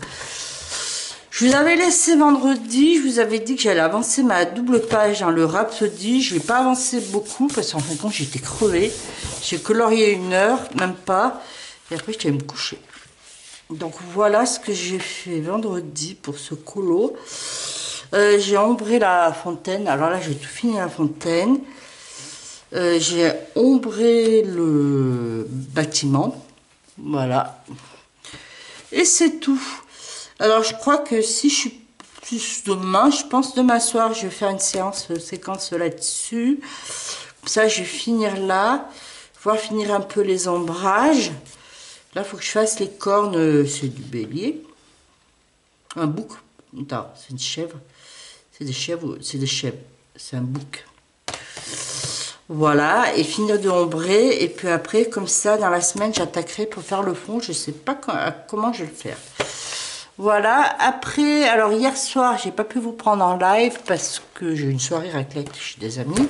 Je vous avais laissé vendredi, je vous avais dit que j'allais avancer ma double page dans le Rhapsody. Je ne vais pas avancer beaucoup parce qu'en fin de compte, j'étais crevée. J'ai colorié 1 heure, même pas. Et après, je vais me coucher. Donc, voilà ce que j'ai fait vendredi pour ce colo. J'ai ombré la fontaine. Alors là, j'ai tout fini la fontaine. J'ai ombré le bâtiment. Voilà. Et c'est tout. Alors, je crois que si je suis plus demain, je pense demain soir, je vais faire une séquence là-dessus. Comme ça, je vais finir là. Pouvoir finir un peu les ombrages. Là, il faut que je fasse les cornes. C'est du bélier. Un bouc. Non, c'est une chèvre. C'est des chèvres. C'est des chèvres. C'est un bouc. Voilà. Et finir de ombrer. Et puis après, comme ça, dans la semaine, j'attaquerai pour faire le fond. Je ne sais pas comment je vais le faire. Voilà, après, alors hier soir, j'ai pas pu vous prendre en live parce que j'ai eu une soirée raclette chez des amis.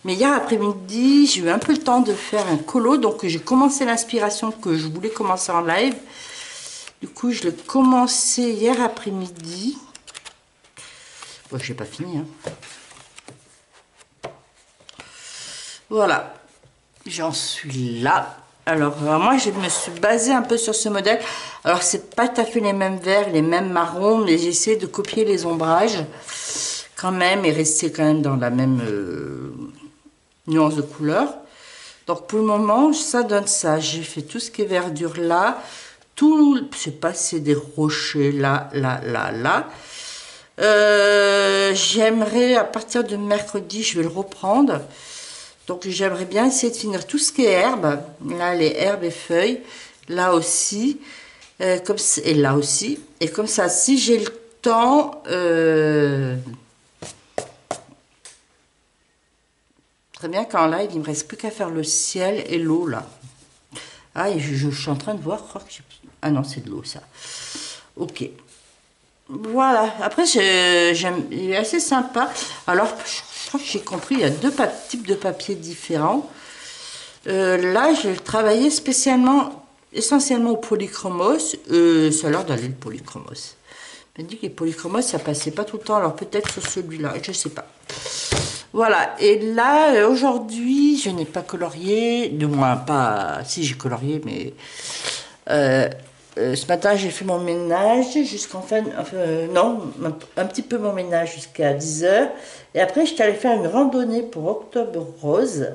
Mais hier après-midi, j'ai eu un peu le temps de faire un colo, donc j'ai commencé l'inspiration que je voulais commencer en live. Du coup, je l'ai commencé hier après-midi. Bon, j'ai pas fini, hein. Voilà, j'en suis là. Alors, moi, je me suis basée un peu sur ce modèle. Alors, c'est pas tout à fait les mêmes verts, les mêmes marrons, mais j'ai essayé de copier les ombrages. quand même et rester quand même dans la même nuance de couleur. Donc pour le moment, ça donne ça. J'ai fait tout ce qui est verdure là. Tout, je sais pas si c'est des rochers là. J'aimerais, à partir de mercredi, je vais le reprendre. Donc j'aimerais bien essayer de finir tout ce qui est herbe. Là, les herbes et feuilles. Là aussi. Et là aussi. Et comme ça, si j'ai le temps... très bien qu'en live, il me reste plus qu'à faire le ciel et l'eau là. Ah, et je suis en train de voir. Ah non, c'est de l'eau ça. Ok. Voilà. Après, il est assez sympa. Alors, je crois que j'ai compris, il y a deux types de papier différents. Là, j'ai travaillé essentiellement au polychromos. Ça a l'air d'aller le polychromos. On m'a dit que les polychromos, ça passait pas tout le temps. Alors, peut-être sur celui-là, je sais pas. Voilà, et là, aujourd'hui, je n'ai pas colorié, du moins pas... Si, j'ai colorié, mais... ce matin, j'ai fait mon ménage jusqu'en fin... non, un petit peu mon ménage jusqu'à 10 h. Et après, j'étais allée faire une randonnée pour Octobre Rose.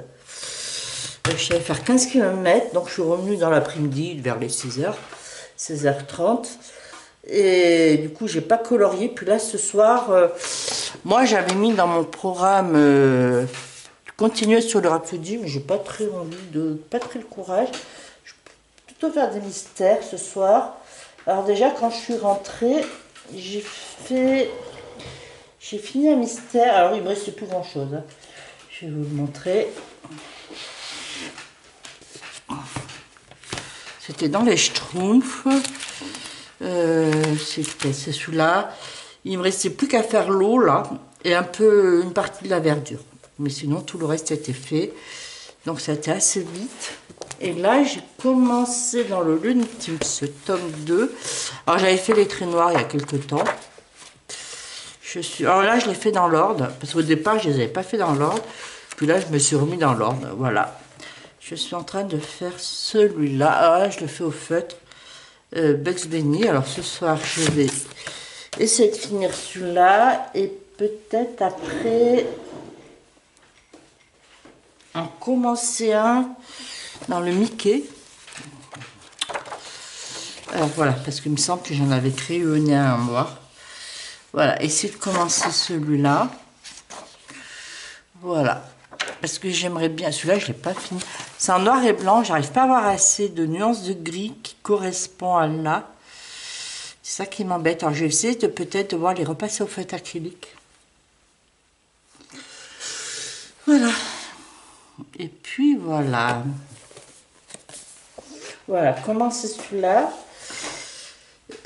Je suis allée faire 15 km, donc je suis revenue dans l'après-midi, vers les 6 h, 16 h 30. Et du coup, j'ai pas colorié. Puis là, ce soir, moi, j'avais mis dans mon programme continuer sur le Rhapsody, mais j'ai pas très envie pas très le courage. Je peux plutôt faire des mystères ce soir. Alors déjà, quand je suis rentrée, j'ai fini un mystère. Alors, il me reste plus grand chose. Hein. Je vais vous le montrer. C'était dans les Schtroumpfs. C'est celui-là. Il me restait plus qu'à faire l'eau là et un peu une partie de la verdure. Mais sinon tout le reste a été fait. Donc ça a été assez vite. Et là j'ai commencé dans le Looney Tunes, ce tome 2. Alors j'avais fait les traits noirs il y a quelques temps. Alors là je l'ai fait dans l'ordre. Parce qu'au départ je les avais pas fait dans l'ordre. Puis là je me suis remis dans l'ordre. Voilà. Je suis en train de faire celui-là. Alors là je le fais au feutre. Bugs Bunny. Alors ce soir je vais essayer de finir celui-là et peut-être après en commencer un dans le Mickey. Alors voilà, parce qu'il me semble que j'en avais créé un noir. Voilà, essayer de commencer celui-là. Voilà. Parce que j'aimerais bien, celui-là je ne l'ai pas fini. C'est en noir et blanc, j'arrive pas à avoir assez de nuances de gris qui correspond à là. C'est ça qui m'embête. Alors je vais essayer de peut-être devoir les repasser au feutre acrylique. Voilà. Et puis voilà. Voilà, comment c'est celui-là.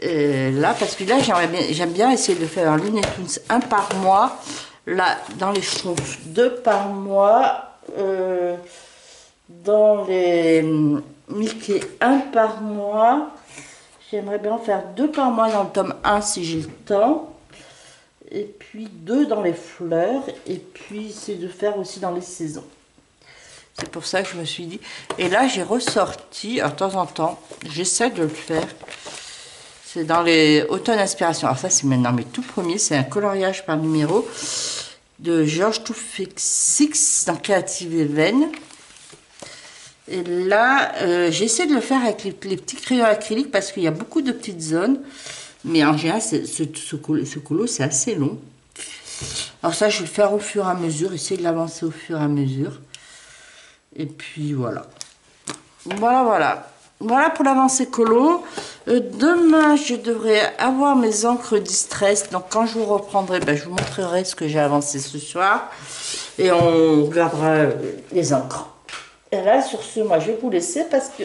Là, parce que là j'aime bien essayer de faire un Looney Tunes un par mois. Là, dans les Schtroumpfs, 2 par mois. Dans les Mickey, 1 par mois. J'aimerais bien en faire 2 par mois dans le tome 1 si j'ai le temps. Et puis 2 dans les fleurs. Et puis c'est de faire aussi dans les saisons. C'est pour ça que je me suis dit. Et là j'ai ressorti, de temps en temps, j'essaie de le faire. C'est dans les automne inspiration. Alors ça c'est maintenant mes tout premiers. C'est un coloriage par numéro de George Toufik dans Creative Even. Et là, j'essaie de le faire avec les petits crayons acryliques parce qu'il y a beaucoup de petites zones. Mais en général, ce colo, c'est assez long. Alors ça, je vais le faire au fur et à mesure, essayer de l'avancer au fur et à mesure. Et puis voilà. Voilà. Voilà pour l'avancée colo. Demain, je devrais avoir mes encres distress. Donc quand je vous reprendrai, je vous montrerai ce que j'ai avancé ce soir. Et on regardera les encres. Et là, sur ce, moi, je vais vous laisser parce que...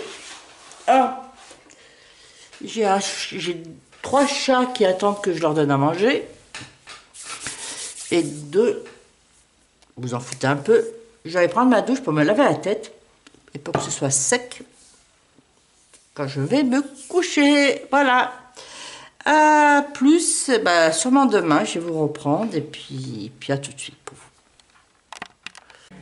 j'ai 3 chats qui attendent que je leur donne à manger. Et 2, vous en foutez un peu, je vais prendre ma douche pour me laver la tête. Et pour que ce soit sec quand je vais me coucher. Voilà. À plus, sûrement demain, je vais vous reprendre. Et puis à tout de suite pour vous.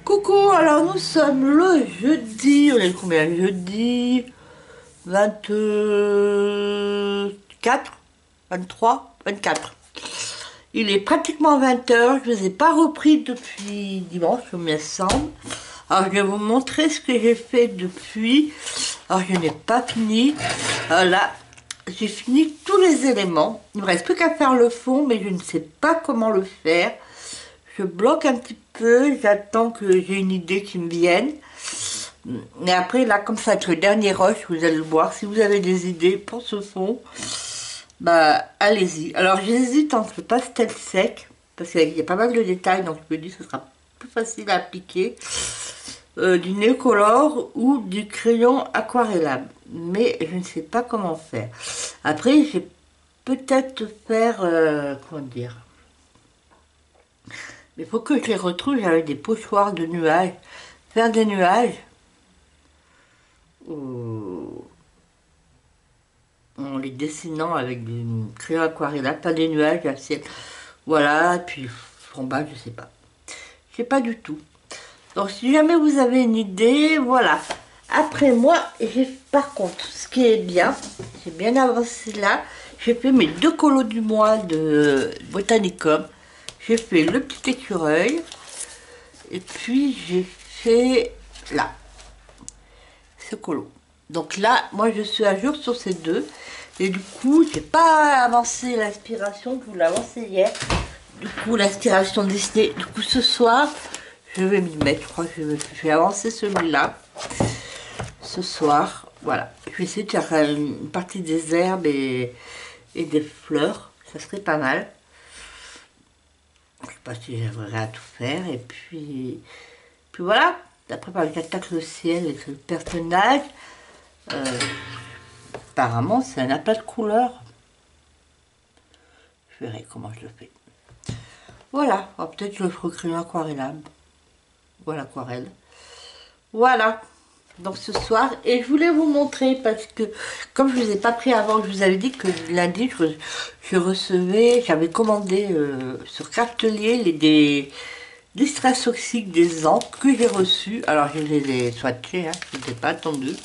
Coucou, alors nous sommes le jeudi, on est combien le jeudi 24, 23, 24. Il est pratiquement 20 h. Je ne vous ai pas repris depuis dimanche, il me semble. Alors, je vais vous montrer ce que j'ai fait depuis. Alors, je n'ai pas fini. Là, j'ai fini tous les éléments. Il ne me reste plus qu'à faire le fond, mais je ne sais pas comment le faire. Je bloque un petit peu. J'attends que j'ai une idée qui me vienne. Et après, là, comme ça, avec le dernier rush, vous allez le voir. Si vous avez des idées pour ce fond, bah, allez-y. Alors, j'hésite entre le pastel sec, parce qu'il y a pas mal de détails, donc je me dis que ce sera plus facile à appliquer, du néocolore ou du crayon aquarellable. Mais je ne sais pas comment faire. Après, je vais peut-être faire, comment dire, mais il faut que je les retrouve avec des pochoirs de nuages. Faire des nuages. En les dessinant avec du crayon aquarellable, pas des nuages, un ciel. Voilà, puis en bas, je sais pas. Je sais pas du tout. Donc si jamais vous avez une idée, voilà. Après moi, j'ai par contre, ce qui est bien, j'ai bien avancé là. J'ai fait mes 2 colos du mois de Botanicum. J'ai fait le petit écureuil. Et puis j'ai fait là, ce colo. Donc là, moi je suis à jour sur ces deux. Et du coup, j'ai pas avancé l'inspiration, je vous l'ai avancé hier. Du coup, l'inspiration Disney. Du coup, ce soir, je vais m'y mettre. Je crois que je vais avancer celui-là. Ce soir, voilà. Je vais essayer de faire une partie des herbes et des fleurs. Ça serait pas mal. Je sais pas si j'arriverai à tout faire. Et puis voilà. Après, par j'attaque le ciel et le personnage. Apparemment, c'est un aplat de couleurs. Je verrai comment je le fais. Voilà. Peut-être que je le ferai au crayon aquarellable. Ou à l'aquarelle. Voilà. Donc ce soir, et je voulais vous montrer parce que comme je ne vous ai pas pris avant, je vous avais dit que lundi je recevais, j'avais commandé sur Cartelier des strass toxiques des encres que j'ai reçus. Alors je les ai swatchés, hein, je ne les ai pas attendus.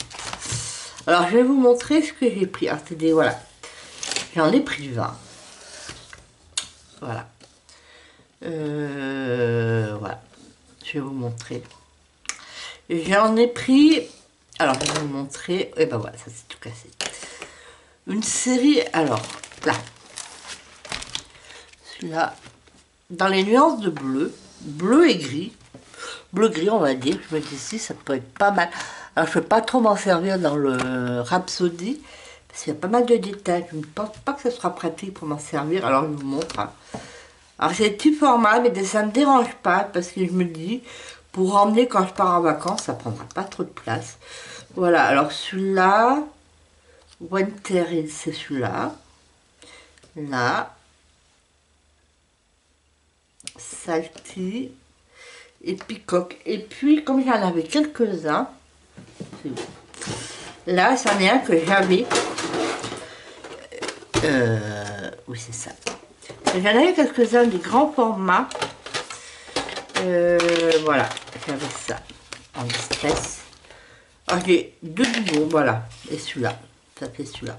Alors je vais vous montrer ce que j'ai pris. Alors c'est des, voilà, j'en ai pris 20. Voilà. Voilà, je vais vous montrer. J'en ai pris, alors je vais vous montrer, et ben voilà, ça c'est tout cassé. Une série, alors là, celui-là, dans les nuances de bleu, bleu et gris, bleu-gris on va dire, je me dis si ça peut être pas mal. Alors je ne vais pas trop m'en servir dans le Rhapsody, parce qu'il y a pas mal de détails, je ne pense pas que ce sera pratique pour m'en servir, alors je vous montre. Hein. Alors c'est petit format, mais ça ne me dérange pas, parce que je me dis, pour emmener quand je pars en vacances, ça prendra pas trop de place. Voilà, alors celui-là, Winter, c'est celui-là. Là. Salty et Peacock. Et puis, comme j'en avais quelques-uns, là, c'en est un que j'avais. Oui, c'est ça. J'en avais quelques-uns des grands formats. Voilà, j'avais ça en stress. Alors j'ai 2 doublons, voilà, et celui-là, ça fait celui-là.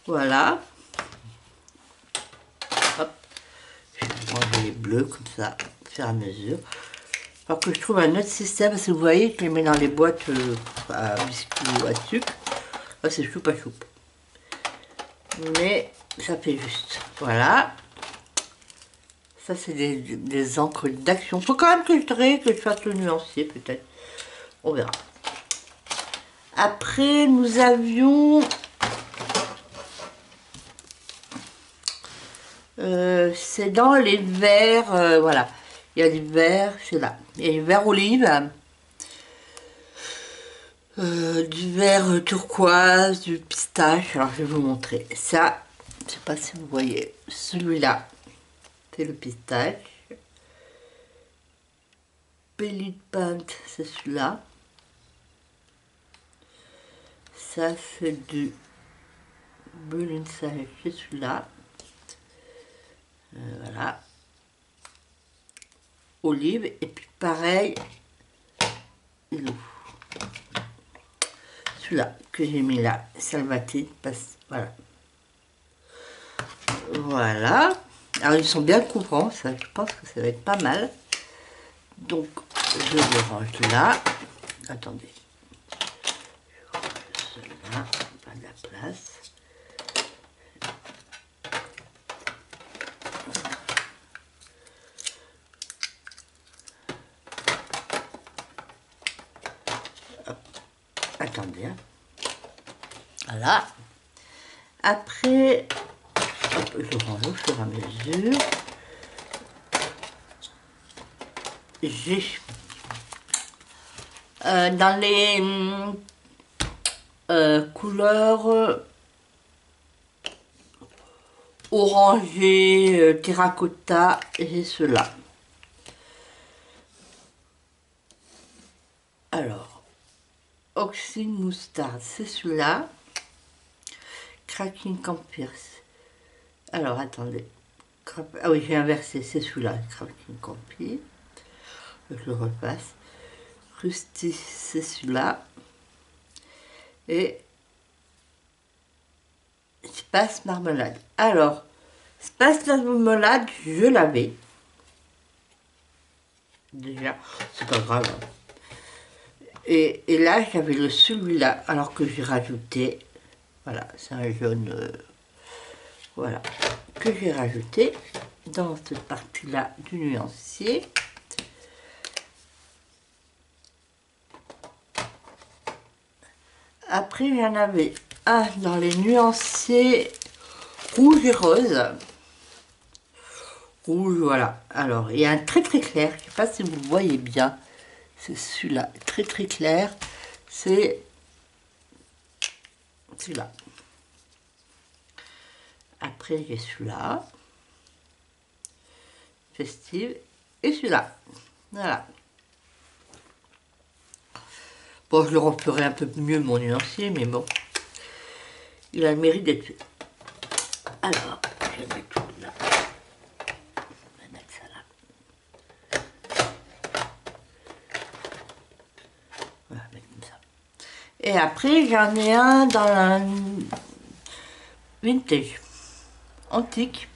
Voilà. Hop, je vais ranger les bleus comme ça, au fur et à mesure. Alors que je trouve un autre système, parce que vous voyez, je les mets dans les boîtes à biscuits ou à sucre. Là, c'est choupe à choupe. Mais ça fait juste. Voilà. Ça, c'est des encres d'action. Faut quand même que je fasse le nuancier, peut-être. On verra. Après, nous avions... c'est dans les verres, voilà. Il y a des verres, c'est là. Il y a des verres olives. Du vert turquoise, du pistache. Alors, je vais vous montrer. Ça, je sais pas si vous voyez. Celui-là, c'est le pistache. Pellit Paint, c'est celui-là. Ça, c'est du Balenciaga, c'est celui-là. Voilà. Olive. Et puis, pareil, celui-là que j'ai mis là, Salvatine, voilà. Voilà. Alors ils sont bien couvrants, ça, je pense que ça va être pas mal. Donc je les range là. Attendez. Je range ceux-là, pas de la place. Hop. Attendez. Hein. Voilà. Après, hop, je range au fur et à mesure. J'ai dans les couleurs orangé, terracotta, j'ai ceux-là. Alors, Oxine Moutarde, c'est celui-là. Cracking Campers. Alors, attendez. Ah oui, j'ai inversé, c'est celui-là, Cracking Campers. Je le repasse. Rusty, c'est celui-là. Et Space Marmelade. Alors, Space Marmelade, je l'avais. Déjà, c'est pas grave. Et là, j'avais le celui-là, alors que j'ai rajouté. Voilà, c'est un jaune. Voilà, que j'ai rajouté dans cette partie-là du nuancier. Après, j'en avais un dans les nuanciers rouge et rose. Rouge, voilà. Alors, il y a un très très clair, je ne sais pas si vous voyez bien. C'est celui-là, très très clair. C'est celui-là. Après, j'ai celui-là. Festive. Et celui-là. Voilà. Bon, je le referai un peu mieux mon nuancier, mais bon. Il a le mérite d'être fait. Alors, je vais mettre tout là. Je vais mettre ça là. Voilà, mettre comme ça. Et après, j'en ai un dans la vintage. Antique.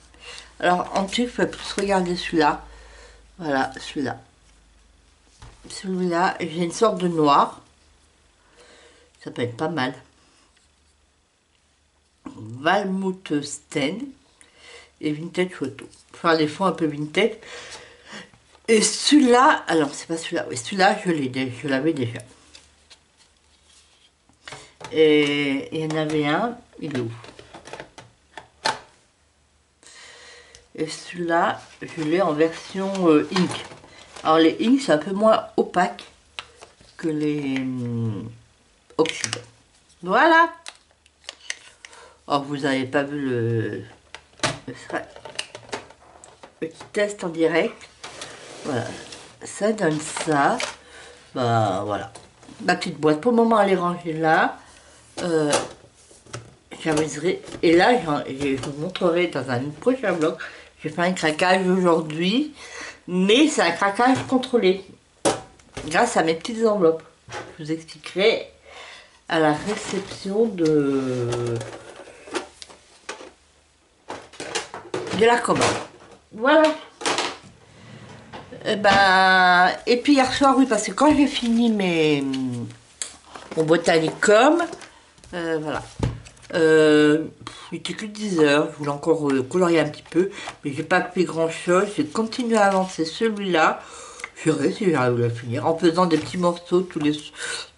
Alors, antique, il faut plus regarder celui-là. Voilà, celui-là. Celui-là, j'ai une sorte de noir. Ça peut être pas mal. Valmouth Sten et Vintage Photo. Faire des fonds un peu vintage. Et celui-là, alors c'est pas celui-là, oui, celui-là je l'avais déjà. Et il y en avait un, il est où? Et celui-là, je l'ai en version ink. Alors les ink, c'est un peu moins opaque que les oxydes. Voilà. Oh, vous n'avez pas vu le petit test en direct. Voilà, ça donne ça. Bah voilà. Ma petite boîte, pour le moment, elle est rangée là. J'amuserai. Et là, je vous montrerai dans un prochain vlog. J'ai fait un craquage aujourd'hui, mais c'est un craquage contrôlé grâce à mes petites enveloppes. Je vous expliquerai à la réception de la commande. Voilà. Et puis hier soir, oui, parce que quand j'ai fini mon Botanicum, voilà. Il était que 10 heures, je voulais encore colorier un petit peu, mais j'ai pas fait grand chose. J'ai continué à avancer celui-là. Je verrai si j'arrive à le finir en faisant des petits morceaux de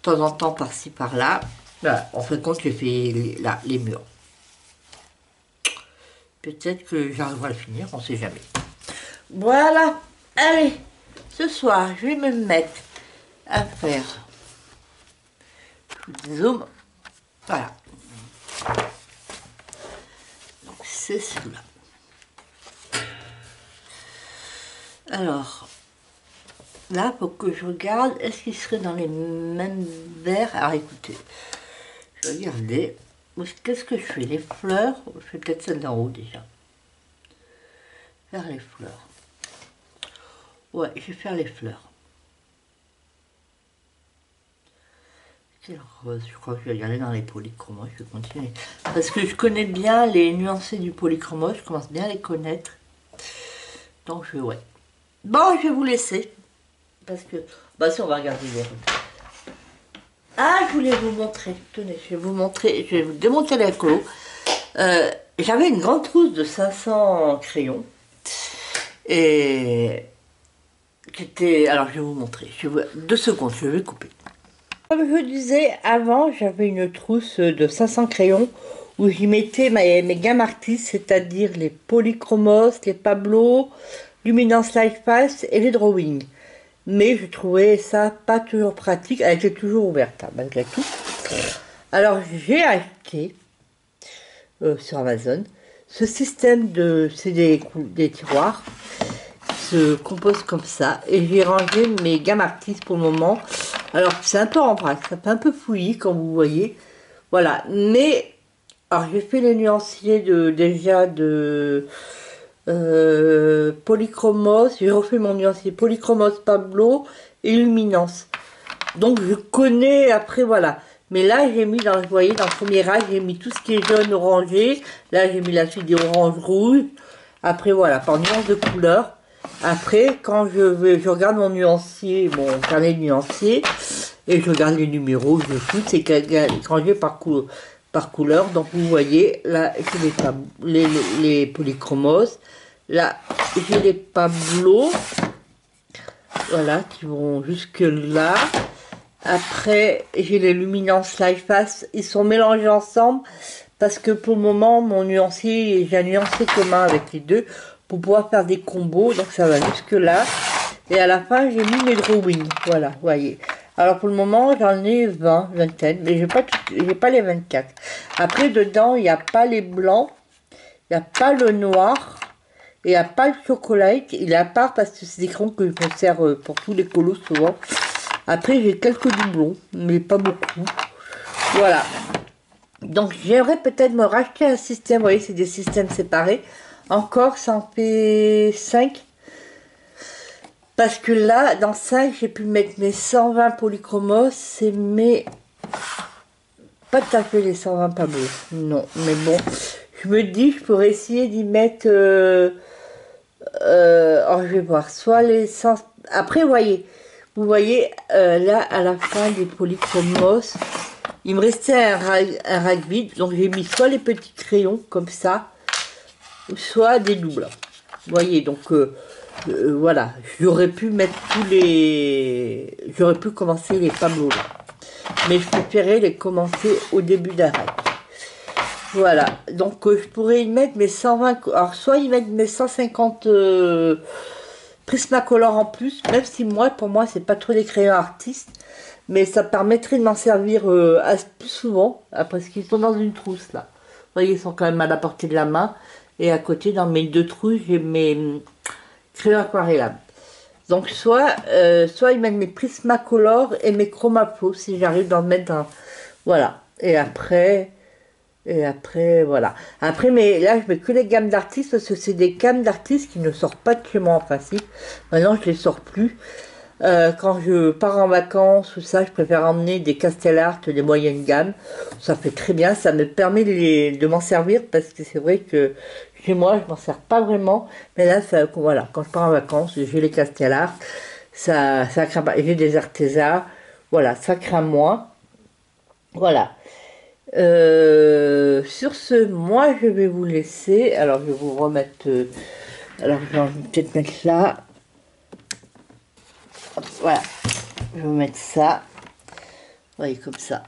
temps en temps par-ci par-là. Voilà. En fin de compte, j'ai fait les murs. Peut-être que j'arriverai à le finir, on sait jamais. Voilà, allez, ce soir, je vais me mettre à faire zoom. Voilà. Donc c'est celui-là. Alors, là, il faut que je regarde, est-ce qu'il serait dans les mêmes verres? Alors écoutez, je vais regarder. Qu'est-ce que je fais? Les fleurs? Je fais peut-être celle d'en haut déjà. Faire les fleurs. Ouais, je vais faire les fleurs. Rose, je crois que je vais regarder dans les polychromos, je vais continuer. Parce que je connais bien les nuancés du polychromos, je commence bien à les connaître. Donc ouais. Bon, je vais vous laisser. Parce que... Bah si, on va regarder les photos. Ah, je voulais vous montrer. Tenez, je vais vous montrer. Je vais vous démontrer les colos. J'avais une grande trousse de 500 crayons. Et... Alors, je vais vous montrer. 2 secondes, je vais couper. Comme je disais, avant, j'avais une trousse de 500 crayons où j'y mettais mes gammes artistes, c'est-à-dire les Polychromos, les Pablo, Luminance Life Pass et les Drawing. Mais je trouvais ça pas toujours pratique, elle était toujours ouverte, hein, malgré tout. Alors j'ai acheté sur Amazon ce système de... c'est des tiroirs qui se composent comme ça. Et j'ai rangé mes gammes artistes pour le moment. Alors c'est un peu en vrac, ça fait un peu fouillis comme vous voyez. Voilà, mais... Alors j'ai fait les nuanciers déjà de... Polychromos, j'ai refait mon nuancier Polychromos Pablo et Luminance. Donc je connais après voilà. Mais là j'ai mis dans, vous voyez, dans le premier rang, j'ai mis tout ce qui est jaune orangé. Là j'ai mis la suite des oranges rouges. Après voilà, par nuance de couleur. Après quand je regarde mon nuancier, mon carnet de nuancier, et je regarde les numéros, je fous, c'est rangé par couleur. Donc vous voyez, là j'ai les Polychromos. Là, j'ai les Pablo, voilà, qui vont jusque là. Après, j'ai les Luminance Life Pass. Ils sont mélangés ensemble parce que pour le moment, mon nuancier, j'ai un nuancier commun avec les deux pour pouvoir faire des combos. Donc ça va jusque là. Et à la fin, j'ai mis mes drawings. Voilà, vous voyez. Alors pour le moment, j'en ai 20, vingtaine, mais j'ai pas les 24. Après, dedans, il n'y a pas les blancs, il n'y a pas le noir. Et il n'y a pas le chocolat, il est à part parce que c'est des crayons que je me sers pour tous les colos souvent. Après j'ai quelques doublons, mais pas beaucoup. Voilà. Donc j'aimerais peut-être me racheter un système, vous voyez c'est des systèmes séparés. Encore ça en fait 5. Parce que là, dans 5, j'ai pu mettre mes 120 polychromos et mes... Pas tout à fait les 120 Pablo. Non, mais bon. Je me dis, je pourrais essayer d'y mettre... alors je vais voir, soit les sens... Après, vous voyez là, à la fin des polychromos, il me restait un rack vide. Donc, j'ai mis soit les petits crayons, comme ça, soit des doubles. Vous voyez, donc, voilà. J'aurais pu mettre tous les... J'aurais pu commencer les Pablo, là. Mais je préférais les commencer au début d'un rack. Voilà, donc je pourrais y mettre mes 120, alors soit y mettre mes 150 Prismacolor en plus, même si pour moi c'est pas trop des crayons artistes, mais ça permettrait de m'en servir plus souvent, parce qu'ils sont dans une trousse là. Vous voyez, ils sont quand même à la portée de la main, et à côté dans mes 2 trousses j'ai mes crayons aquarellables. Donc soit y mettre mes Prismacolor et mes Chromaflow si j'arrive d'en mettre un, voilà, et après, voilà. Après, mais là, je mets que les gammes d'artistes parce que c'est des gammes d'artistes qui ne sortent pas de chez moi en principe. Maintenant, je les sors plus. Quand je pars en vacances ou ça, je préfère emmener des Castellart, des moyennes gammes. Ça fait très bien. Ça me permet de m'en servir parce que c'est vrai que chez moi, je m'en sers pas vraiment. Mais là, voilà, quand je pars en vacances, j'ai les Castellart. Ça craint pas. J'ai des Arteza. Voilà, ça craint moins. Voilà. Sur ce, moi je vais vous laisser. Alors je vais vous remettre. Alors je vais peut-être mettre là. Hop, voilà. Je vais vous mettre ça. Vous voyez comme ça.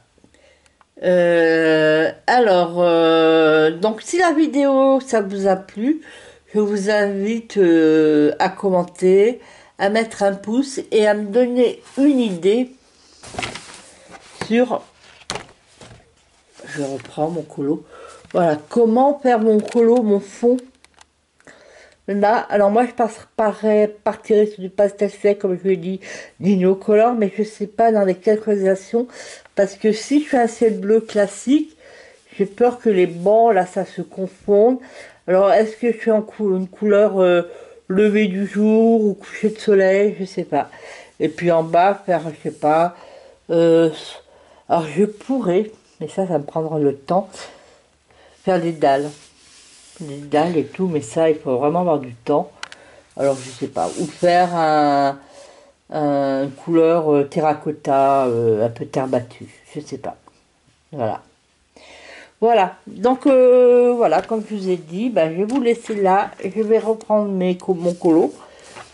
Donc si la vidéo ça vous a plu, je vous invite à commenter, à mettre un pouce et à me donner une idée sur... Je reprends mon colo. Voilà, comment faire mon colo, mon fond. Là, alors moi je partirai sur du pastel sec, comme je l'ai dit, d'Inocolor, mais je sais pas dans les calculations, parce que si je fais un ciel bleu classique, j'ai peur que les bancs, là, ça se confonde. Alors, est-ce que je fais une couleur lever du jour ou coucher de soleil, je sais pas. Et puis en bas, faire, je sais pas, alors je pourrais... Mais ça me prendra le temps. Faire des dalles. Des dalles et tout, mais ça, il faut vraiment avoir du temps. Alors je sais pas, ou faire un couleur terracotta, un peu terre battue, je sais pas. Voilà. Voilà, donc voilà, comme je vous ai dit, ben, je vais vous laisser là. Je vais reprendre mon colo,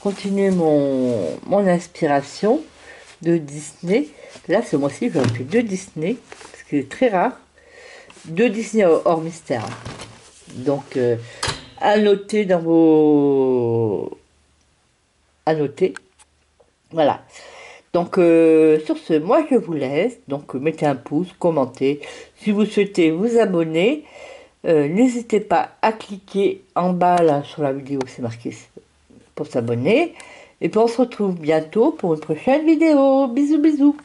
continuer mon inspiration de Disney. Là, ce mois-ci, j'en fait deux Disney, ce qui est très rare. Deux Disney hors mystère. Donc, à noter dans vos... À noter. Voilà. Donc, sur ce, moi, je vous laisse. Donc, mettez un pouce, commentez. Si vous souhaitez vous abonner, n'hésitez pas à cliquer en bas, là, sur la vidéo, c'est marqué pour s'abonner. Et puis, on se retrouve bientôt pour une prochaine vidéo. Bisous, bisous.